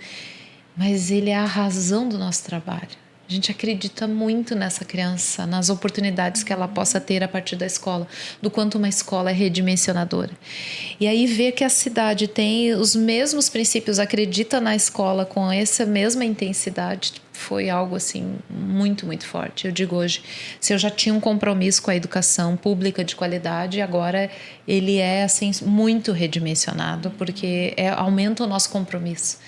mas ele é a razão do nosso trabalho. A gente acredita muito nessa criança, nas oportunidades que ela possa ter a partir da escola, do quanto uma escola é redimensionadora. E aí ver que a cidade tem os mesmos princípios, acredita na escola com essa mesma intensidade, foi algo assim muito, muito forte. Eu digo hoje, se eu já tinha um compromisso com a educação pública de qualidade, agora ele é assim muito redimensionado, porque aumenta o nosso compromisso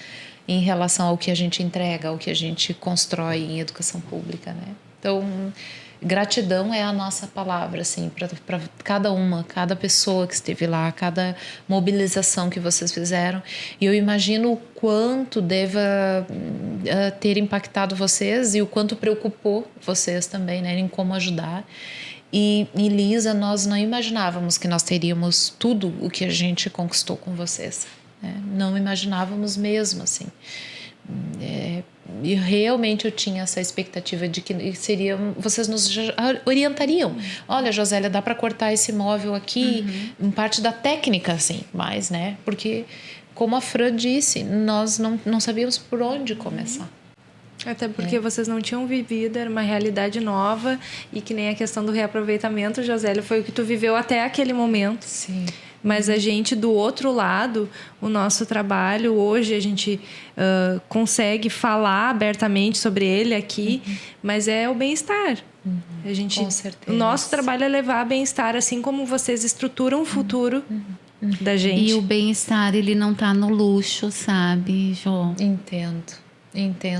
em relação ao que a gente entrega, ao que a gente constrói em educação pública, né? Então, gratidão é a nossa palavra, assim, para cada pessoa que esteve lá, cada mobilização que vocês fizeram. E eu imagino o quanto deva ter impactado vocês e o quanto preocupou vocês também, né, em como ajudar. E Lisa, nós não imaginávamos que nós teríamos tudo o que a gente conquistou com vocês, né? Não imaginávamos mesmo, assim. E realmente eu tinha essa expectativa de que vocês nos orientariam. Olha, Josélia, dá para cortar esse móvel aqui, em parte da técnica, assim, mas, né? Porque, como a Fran disse, nós não sabíamos por onde começar. Até porque vocês não tinham vivido, era uma realidade nova, e que nem a questão do reaproveitamento, Josélia, foi o que tu viveu até aquele momento. Sim. Mas a gente, do outro lado, o nosso trabalho, hoje a gente consegue falar abertamente sobre ele aqui, mas é o bem-estar. A gente, com certeza. O nosso trabalho é levar bem-estar, assim como vocês estruturam o futuro da gente. E o bem-estar, ele não tá no luxo, sabe, Jô? Entendo.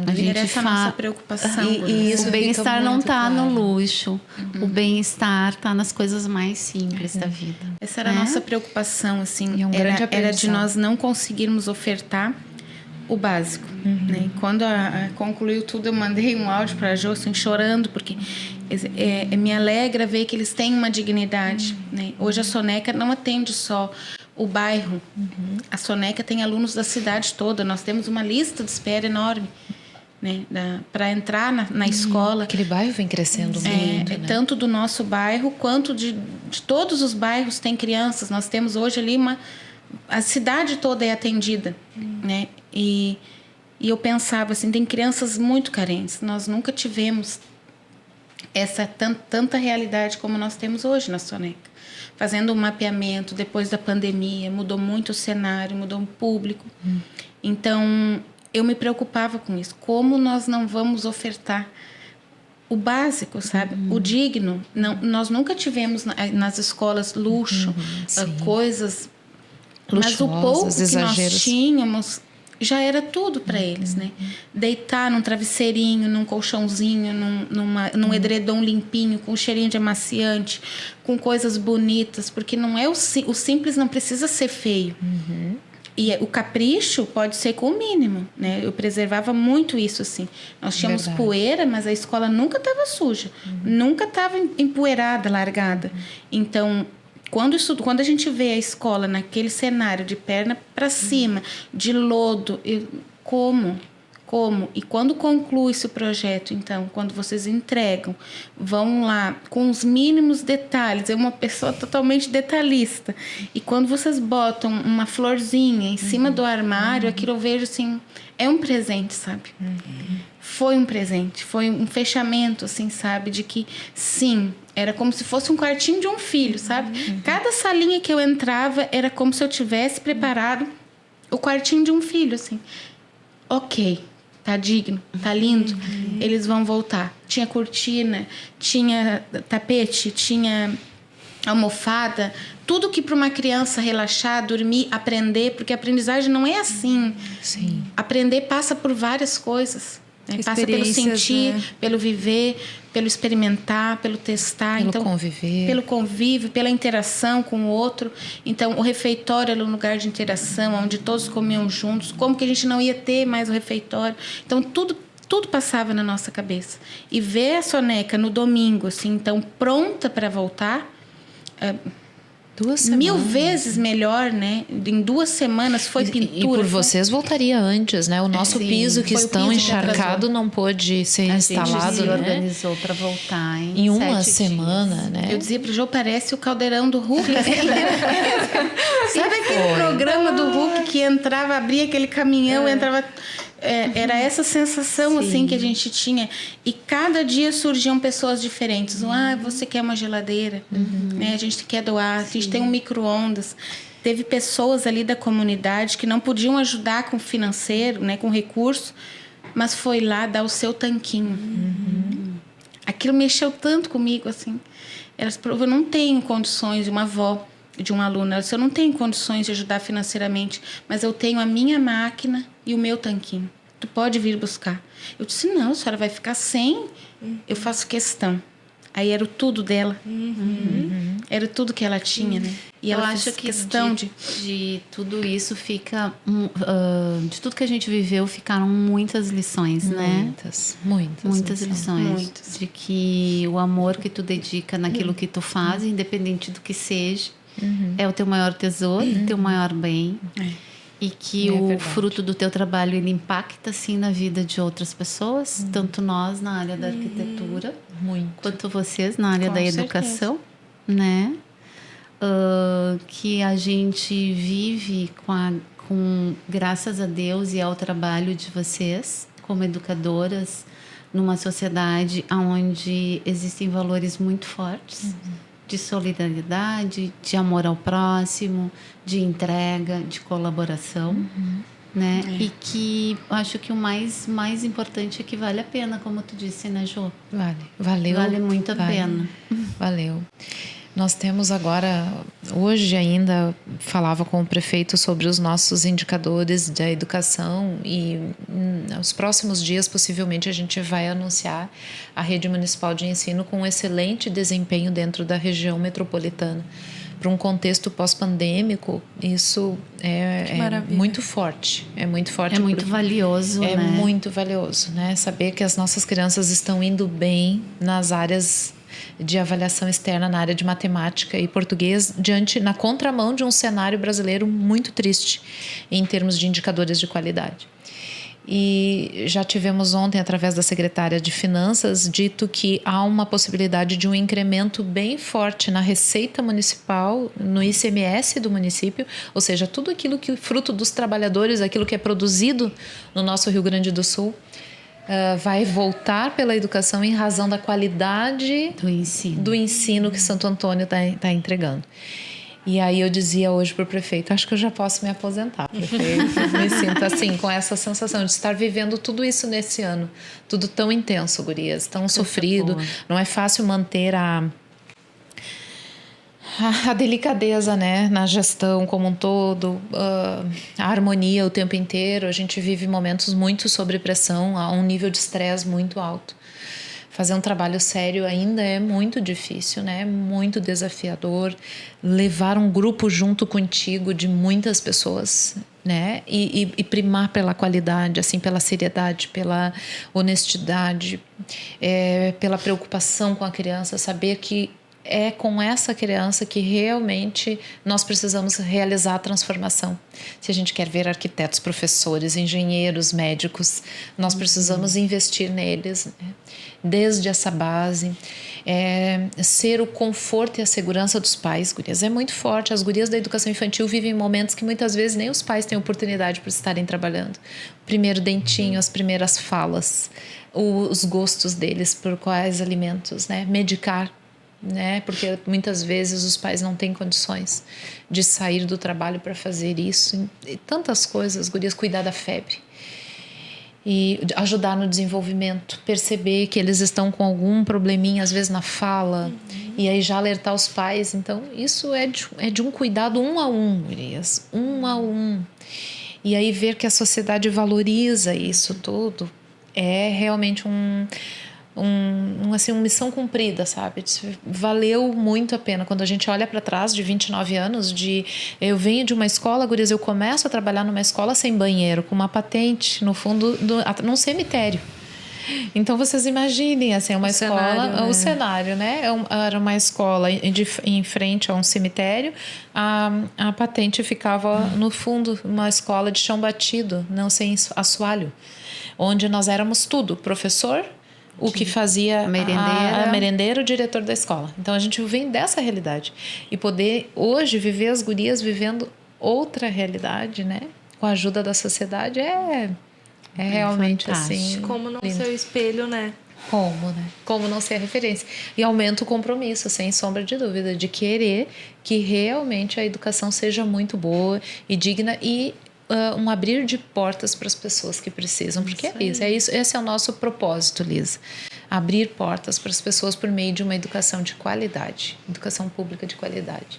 A gente essa nossa preocupação. E isso o bem-estar não tá claro. no luxo. O bem-estar tá nas coisas mais simples da vida. Essa era a nossa preocupação, assim. E é um grande era de aprendizado. nós não conseguirmos ofertar o básico. Né? Quando concluiu tudo, eu mandei um áudio para a Jo, assim, chorando, porque me alegra ver que eles têm uma dignidade. Né? Hoje a Soneca não atende só o bairro. A Soneca tem alunos da cidade toda. Nós temos uma lista de espera enorme, né, para entrar na escola. Aquele bairro vem crescendo muito, né? Tanto do nosso bairro quanto de todos os bairros tem crianças. Nós temos hoje ali a cidade toda é atendida, né? E eu pensava assim, tem crianças muito carentes. Nós nunca tivemos essa tanta realidade como nós temos hoje na Soneca. Fazendo um mapeamento depois da pandemia, mudou muito o cenário, mudou o público. Então, eu me preocupava com isso. Como nós não vamos ofertar o básico, sabe? O digno. Não, nós nunca tivemos nas escolas luxo, coisas... Mas o pouco que nós tínhamos já era tudo para eles, né? Deitar num travesseirinho, num colchãozinho, num edredom limpinho, com cheirinho de amaciante, com coisas bonitas, porque não é o simples não precisa ser feio. E o capricho pode ser com o mínimo, né? Eu preservava muito isso, assim. Nós tínhamos poeira, mas a escola nunca estava suja, nunca estava empoeirada, largada. Então, quando a gente vê a escola naquele cenário de perna para cima, de lodo, como? E quando conclui-se o projeto, então, quando vocês entregam, vão lá com os mínimos detalhes, é uma pessoa totalmente detalhista. E quando vocês botam uma florzinha em cima do armário, aquilo eu vejo assim, é um presente, sabe? Foi um presente, foi um fechamento, assim, sabe? De que, sim, era como se fosse um quartinho de um filho, sabe? Cada salinha que eu entrava era como se eu tivesse preparado o quartinho de um filho, assim. Ok, tá digno, tá lindo, eles vão voltar. Tinha cortina, tinha tapete, tinha almofada, tudo que para uma criança relaxar, dormir, aprender, porque a aprendizagem não é assim. Sim. Aprender passa por várias coisas. Né? Passa pelo sentir, né? Pelo viver, pelo experimentar, pelo testar. Pelo conviver. Pelo convívio, pela interação com o outro. Então, o refeitório era um lugar de interação, onde todos comiam juntos. Como que a gente não ia ter mais o refeitório? Então, tudo passava na nossa cabeça. E ver a Soneca no domingo, assim, então, pronta para voltar... 2 semanas. 1000 vezes melhor, né? Em 2 semanas foi pintura. E por vocês voltaria antes, né? O nosso piso que estão encharcado não pôde ser instalado, A gente se né? organizou para voltar em 1 semana, dias. né? Eu dizia pro Jô, parece o caldeirão do Hulk. Sabe aquele programa do Hulk que entrava, abria aquele caminhão, entrava... era essa sensação assim que a gente tinha. E cada dia surgiam pessoas diferentes. Você quer uma geladeira? Né? A gente quer doar. A gente tem um micro-ondas. Teve pessoas ali da comunidade que não podiam ajudar com o financeiro, né, com recurso, mas foi lá dar o seu tanquinho. Aquilo mexeu tanto comigo, assim. Elas falaram, eu não tenho condições, de uma avó de um aluno, ela disse, eu não tenho condições de ajudar financeiramente, mas eu tenho a minha máquina e o meu tanquinho. Tu pode vir buscar. Eu disse, não, a senhora vai ficar sem. Eu faço questão. Aí era o tudo dela. Era tudo que ela tinha, né? E Eu ela acho fez que questão de tudo isso fica... de tudo que a gente viveu, ficaram muitas lições, né? Muitas lições. Muitas. De que o amor que tu dedica naquilo que tu faz, independente do que seja, é o teu maior tesouro, o teu maior bem. E que o verdade. fruto do teu trabalho, ele impacta, sim, na vida de outras pessoas. Tanto nós, na área da arquitetura, quanto vocês, na área Com da certeza. educação, né? Que a gente vive graças a Deus e ao trabalho de vocês, como educadoras, numa sociedade onde existem valores muito fortes de solidariedade, de amor ao próximo, de entrega, de colaboração, né? E que acho que o mais importante é que vale a pena, como tu disse, né, Jô? Valeu. Vale muito a pena. Valeu. Nós temos agora, hoje ainda, falava com o prefeito sobre os nossos indicadores da educação e nos próximos dias, possivelmente, a gente vai anunciar a rede municipal de ensino com um excelente desempenho dentro da região metropolitana. Para um contexto pós-pandêmico, isso é muito forte. É muito forte. É muito valioso, é né? muito valioso, né? Saber que as nossas crianças estão indo bem nas áreas de avaliação externa, na área de matemática e português, na contramão de um cenário brasileiro muito triste em termos de indicadores de qualidade. E já tivemos ontem, através da secretária de Finanças, dito que há uma possibilidade de um incremento bem forte na receita municipal, no ICMS do município, ou seja, tudo aquilo que fruto dos trabalhadores, aquilo que é produzido no nosso Rio Grande do Sul, vai voltar pela educação em razão da qualidade do ensino que Santo Antônio está entregando. E aí eu dizia hoje para o prefeito, acho que eu já posso me aposentar, prefeito. Me sinto assim, com essa sensação de estar vivendo tudo isso nesse ano. Tudo tão intenso, gurias, tão sofrido. Não é fácil manter a delicadeza, né, na gestão como um todo, a harmonia o tempo inteiro. A gente vive momentos muito sob pressão, a um nível de estresse muito alto. Fazer um trabalho sério ainda é muito difícil, né? Muito desafiador. Levar um grupo junto contigo de muitas pessoas, né? E primar pela qualidade, assim, pela seriedade, pela honestidade, pela preocupação com a criança, saber que é com essa criança que realmente nós precisamos realizar a transformação. Se a gente quer ver arquitetos, professores, engenheiros, médicos, nós precisamos investir neles, né? Desde essa base. Ser o conforto e a segurança dos pais, gurias, é muito forte. As gurias da educação infantil vivem momentos que muitas vezes nem os pais têm oportunidade por estarem trabalhando. O primeiro dentinho, as primeiras falas, os gostos deles por quais alimentos, né? Medicar, né? Porque muitas vezes os pais não têm condições de sair do trabalho para fazer isso. E tantas coisas, gurias, cuidar da febre. E ajudar no desenvolvimento, perceber que eles estão com algum probleminha, às vezes na fala, e aí já alertar os pais. Então, isso é de um cuidado um a um, gurias, um a um. E aí ver que a sociedade valoriza isso tudo é realmente uma missão cumprida, sabe? Valeu muito a pena. Quando a gente olha para trás de 29 anos, eu venho de uma escola, gurias, eu começo a trabalhar numa escola sem banheiro, com uma patente no fundo, num cemitério. Então, vocês imaginem, assim, uma escola, cenário, né? O cenário, né? Era uma escola em frente a um cemitério, a patente ficava no fundo, uma escola de chão batido, não sem assoalho, onde nós éramos tudo, professor, o que fazia a merendeira, o diretor da escola. Então, a gente vem dessa realidade. E poder, hoje, viver as gurias vivendo outra realidade, né? Com a ajuda da sociedade, é realmente fantástico. assim... Como não lindo. ser o espelho, né? Como, né? Como não ser a referência. E aumenta o compromisso, sem sombra de dúvida, de querer que realmente a educação seja muito boa e digna e um abrir de portas para as pessoas que precisam, porque é isso, esse é o nosso propósito, Lisa. abrir portas para as pessoas por meio de uma educação de qualidade, educação pública de qualidade.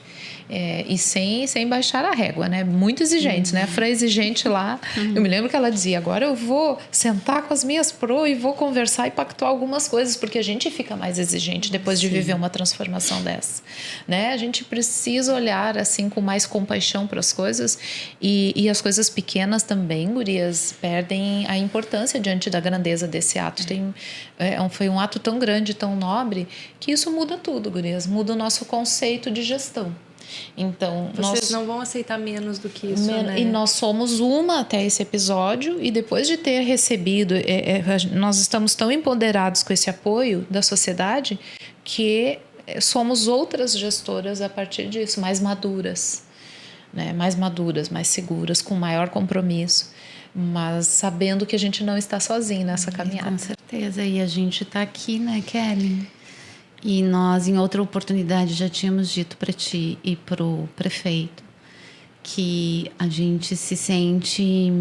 E sem baixar a régua, né? Muito exigentes, né? A Fran exigente lá, eu me lembro que ela dizia, agora eu vou sentar com as minhas pro e vou conversar e pactuar algumas coisas, porque a gente fica mais exigente depois de viver uma transformação dessa, né? A gente precisa olhar assim com mais compaixão para as coisas e as coisas pequenas também, gurias, perdem a importância diante da grandeza desse ato. Foi um ato tão grande, tão nobre, que isso muda tudo, gurias, muda o nosso conceito de gestão. Então, vocês não vão aceitar menos do que isso, né? E nós somos uma até esse episódio, e depois de ter recebido, nós estamos tão empoderados com esse apoio da sociedade que somos outras gestoras a partir disso, mais maduras, né? Mais maduras, mais seguras, com maior compromisso, mas sabendo que a gente não está sozinho nessa caminhada. Com certeza, e a gente está aqui, né, Kelly? E nós, em outra oportunidade, já tínhamos dito para ti e para o prefeito que a gente se sente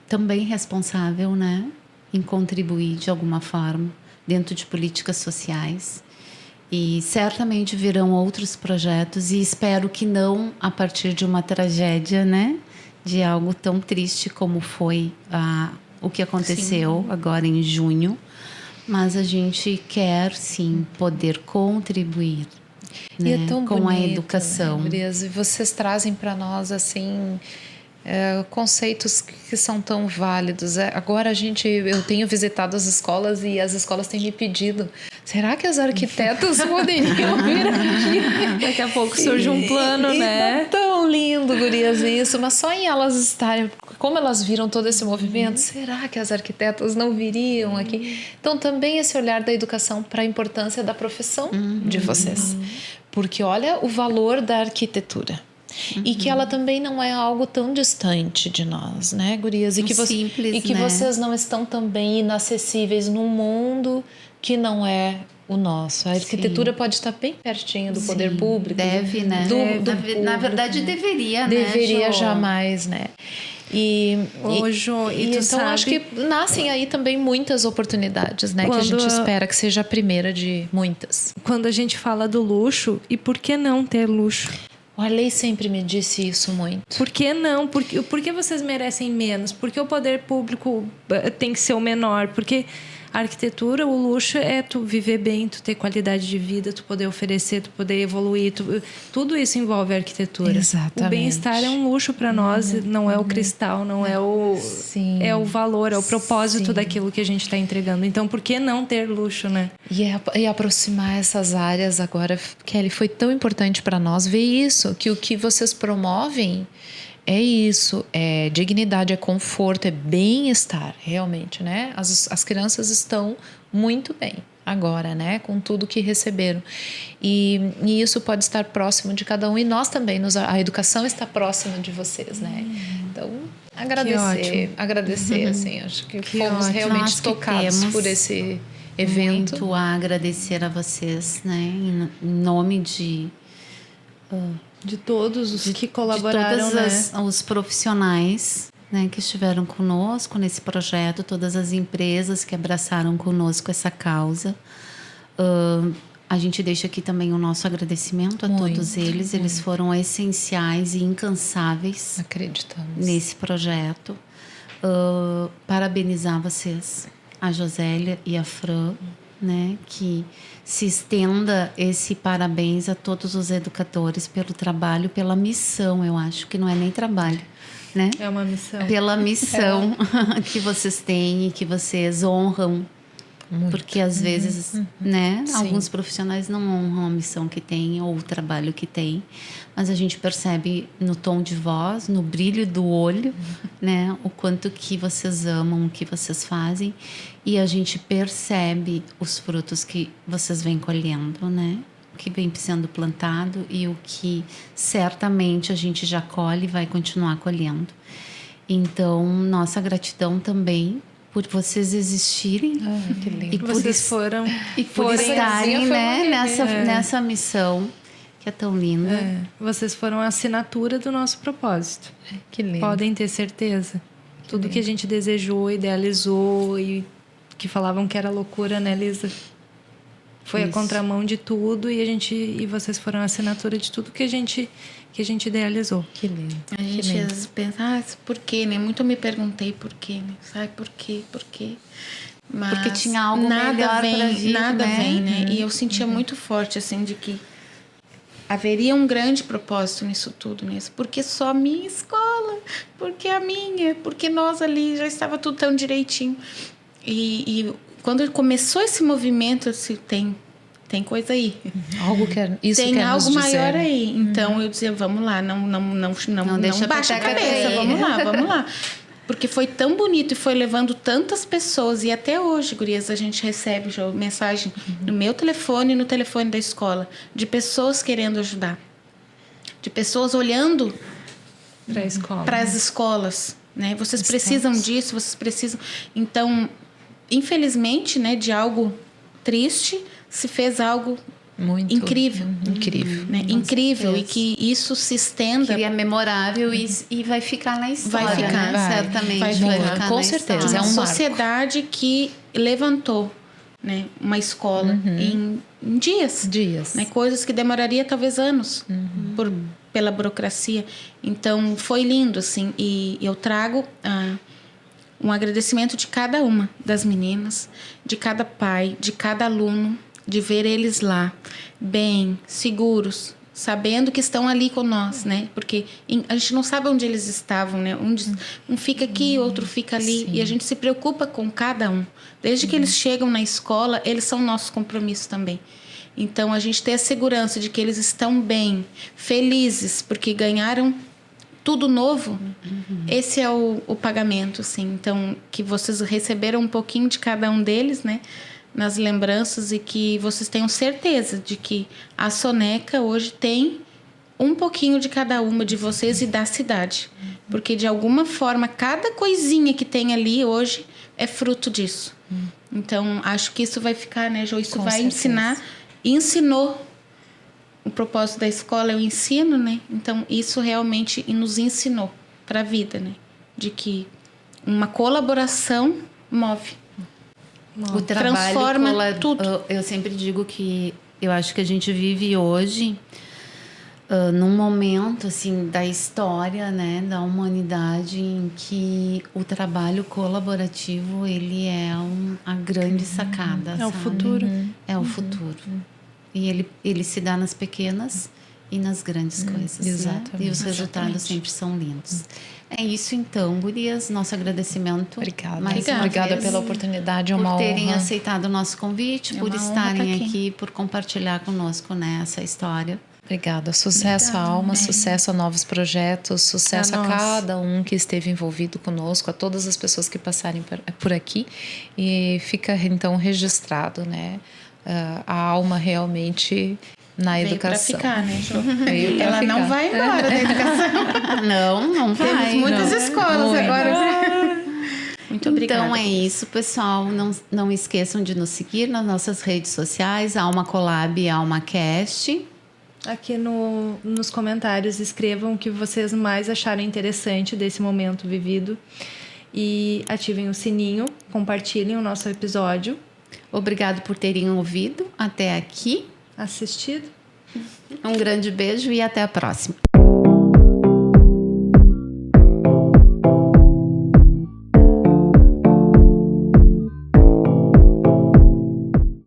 também responsável, né, em contribuir de alguma forma dentro de políticas sociais. E certamente virão outros projetos, e espero que não a partir de uma tragédia, né, de algo tão triste como foi o que aconteceu agora em junho. Mas a gente quer, sim, poder contribuir, né, é tão com bonito, a educação. Né, e vocês trazem para nós, assim, conceitos que são tão válidos. Agora eu tenho visitado as escolas e as escolas têm me pedido, será que as arquitetas poderiam vir aqui? Daqui a pouco surge um plano, né? É tão lindo, gurias, isso, mas só em elas estarem, como elas viram todo esse movimento, será que as arquitetas não viriam aqui? Então também esse olhar da educação para a importância da profissão de vocês, porque olha o valor da arquitetura. E que ela também não é algo tão distante de nós, né, gurias? E que vocês não estão também inacessíveis num mundo que não é o nosso. A arquitetura pode estar bem pertinho do poder público. Deve, né? Na verdade, deveria, né? Deveria jamais, né? Jo, então sabe, acho que nascem aí também muitas oportunidades, né? Que a gente espera que seja a primeira de muitas. Quando a gente fala do luxo, e por que não ter luxo? O Arley sempre me disse isso muito. Por que não? Por que vocês merecem menos? Por que o poder público tem que ser o menor? Porque a arquitetura, o luxo é tu viver bem, tu ter qualidade de vida, tu poder oferecer, tu poder evoluir. Tudo isso envolve a arquitetura. Exatamente. O bem-estar é um luxo para nós, não é o cristal, não é o... Sim. É o valor, é o propósito daquilo que a gente está entregando. Então, por que não ter luxo, né? E aproximar essas áreas agora, Kelly, foi tão importante para nós ver isso, que o que vocês promovem é isso, é dignidade, é conforto, é bem-estar, realmente, né? As crianças estão muito bem agora, né? Com tudo que receberam. E isso pode estar próximo de cada um, e nós também, a educação está próxima de vocês, né? Então, agradecer, assim, acho que fomos realmente tocados por esse evento. Muito a agradecer a vocês, né? Em nome de todos os que colaboraram, de todos os profissionais, né, que estiveram conosco nesse projeto, todas as empresas que abraçaram conosco essa causa. A gente deixa aqui também o nosso agradecimento a todos eles. Eles foram essenciais e incansáveis. Acreditamos nesse projeto. Parabenizar vocês, a Josélia e a Fran, né, que se estenda esse parabéns a todos os educadores pelo trabalho, pela missão. Eu acho que não é nem trabalho, né? É uma missão. Pela missão que vocês têm e que vocês honram. Muito. Porque às vezes, né, alguns profissionais não honram a missão que têm ou o trabalho que têm, mas a gente percebe no tom de voz, no brilho do olho, né, o quanto que vocês amam o que vocês fazem, e a gente percebe os frutos que vocês vêm colhendo, né, o que vem sendo plantado e o que certamente a gente já colhe e vai continuar colhendo. Então, nossa gratidão também por vocês existirem que lindo. E vocês foram e por estarem, né, nessa missão que é tão linda. Vocês foram a assinatura do nosso propósito. Que lindo. Podem ter certeza. Tudo que a gente desejou, idealizou e que falavam que era loucura, né, Lisa? Foi a Isso. contramão de tudo e vocês foram a assinatura de tudo que a gente idealizou. Que lindo. A gente às vezes pensa, por quê, né? Muito eu me perguntei por quê, né? Sabe por quê? Por quê? Mas Porque tinha algo melhor pra vir, nada né? vem, né? E eu sentia muito forte, assim, de que haveria um grande propósito nisso tudo mesmo. Porque só a minha escola, porque a minha, porque nós ali já estava tudo tão direitinho. E quando começou esse movimento, eu disse, tem coisa aí. Algo que isso Tem quer algo nos dizer. maior aí. Então eu dizia, vamos lá, não deixa a baixa a peteca cabeça, cair. vamos lá. Porque foi tão bonito e foi levando tantas pessoas. E até hoje, gurias, a gente recebe já mensagem no meu telefone e no telefone da escola de pessoas querendo ajudar. De pessoas olhando Para a escola. para as escolas, né? Vocês precisam disso, vocês precisam. Então, infelizmente, né, de algo triste, se fez algo Muito incrível. Incrível. Né? Com Incrível. certeza. E que isso se estenda. Que é memorável e vai ficar na história, Vai ficar, né? vai. Certamente Vai vai ficar. ficar Com na certeza, história. é Uma um marco. sociedade que levantou, né, uma escola em dias. Dias. Né, coisas que demoraria talvez anos pela burocracia. Então, foi lindo, assim. E eu trago um agradecimento de cada uma das meninas, de cada pai, de cada aluno, de ver eles lá, bem, seguros, sabendo que estão ali com nós, né? Porque a gente não sabe onde eles estavam, né? Um fica aqui, outro fica ali. E a gente se preocupa com cada um. Desde que eles chegam na escola, eles são nosso compromisso também. Então, a gente tem a segurança de que eles estão bem, felizes, porque ganharam tudo novo. Esse é o pagamento, assim. Então, que vocês receberam um pouquinho de cada um deles, né? Nas lembranças, e que vocês tenham certeza de que a Soneca hoje tem um pouquinho de cada uma de vocês e da cidade. Porque, de alguma forma, cada coisinha que tem ali hoje é fruto disso. Então, acho que isso vai ficar, né, Jo? Isso Com vai certeza. ensinar. Ensinou. O propósito da escola é o ensino, né? Então, isso realmente nos ensinou para a vida, né? De que uma colaboração move. O trabalho Transforma tudo. Eu sempre digo que eu acho que a gente vive hoje num momento assim da história, né, da humanidade, em que o trabalho colaborativo ele é a grande sacada. É o sabe? futuro. É o futuro. E ele se dá nas pequenas e nas grandes coisas, né? exatamente. E os resultados sempre são lindos. É isso então, gurias. Nosso agradecimento. Obrigada. Mais uma Obrigada vez, pela oportunidade, é por uma terem honra. aceitado o nosso convite, É por uma honra estarem tá aqui. aqui, por compartilhar conosco, né, essa história. Obrigada. Sucesso à alma, sucesso a novos projetos, sucesso a nós. cada um que esteve envolvido conosco, a todas as pessoas que passarem por aqui. E fica então registrado, né? A alma realmente na Veio para educação. ficar, né, Jo? Veio pra Ela não ficar. vai embora da educação. Não vai. Temos muitas não. escolas Muito. agora. Muito obrigada. Então é isso, pessoal. Não esqueçam de nos seguir nas nossas redes sociais, Alma Collab e AlmaCast. Aqui nos comentários escrevam o que vocês mais acharam interessante desse momento vivido. E ativem o sininho, compartilhem o nosso episódio. Obrigado por terem ouvido até aqui. Assistido. Um grande beijo e até a próxima.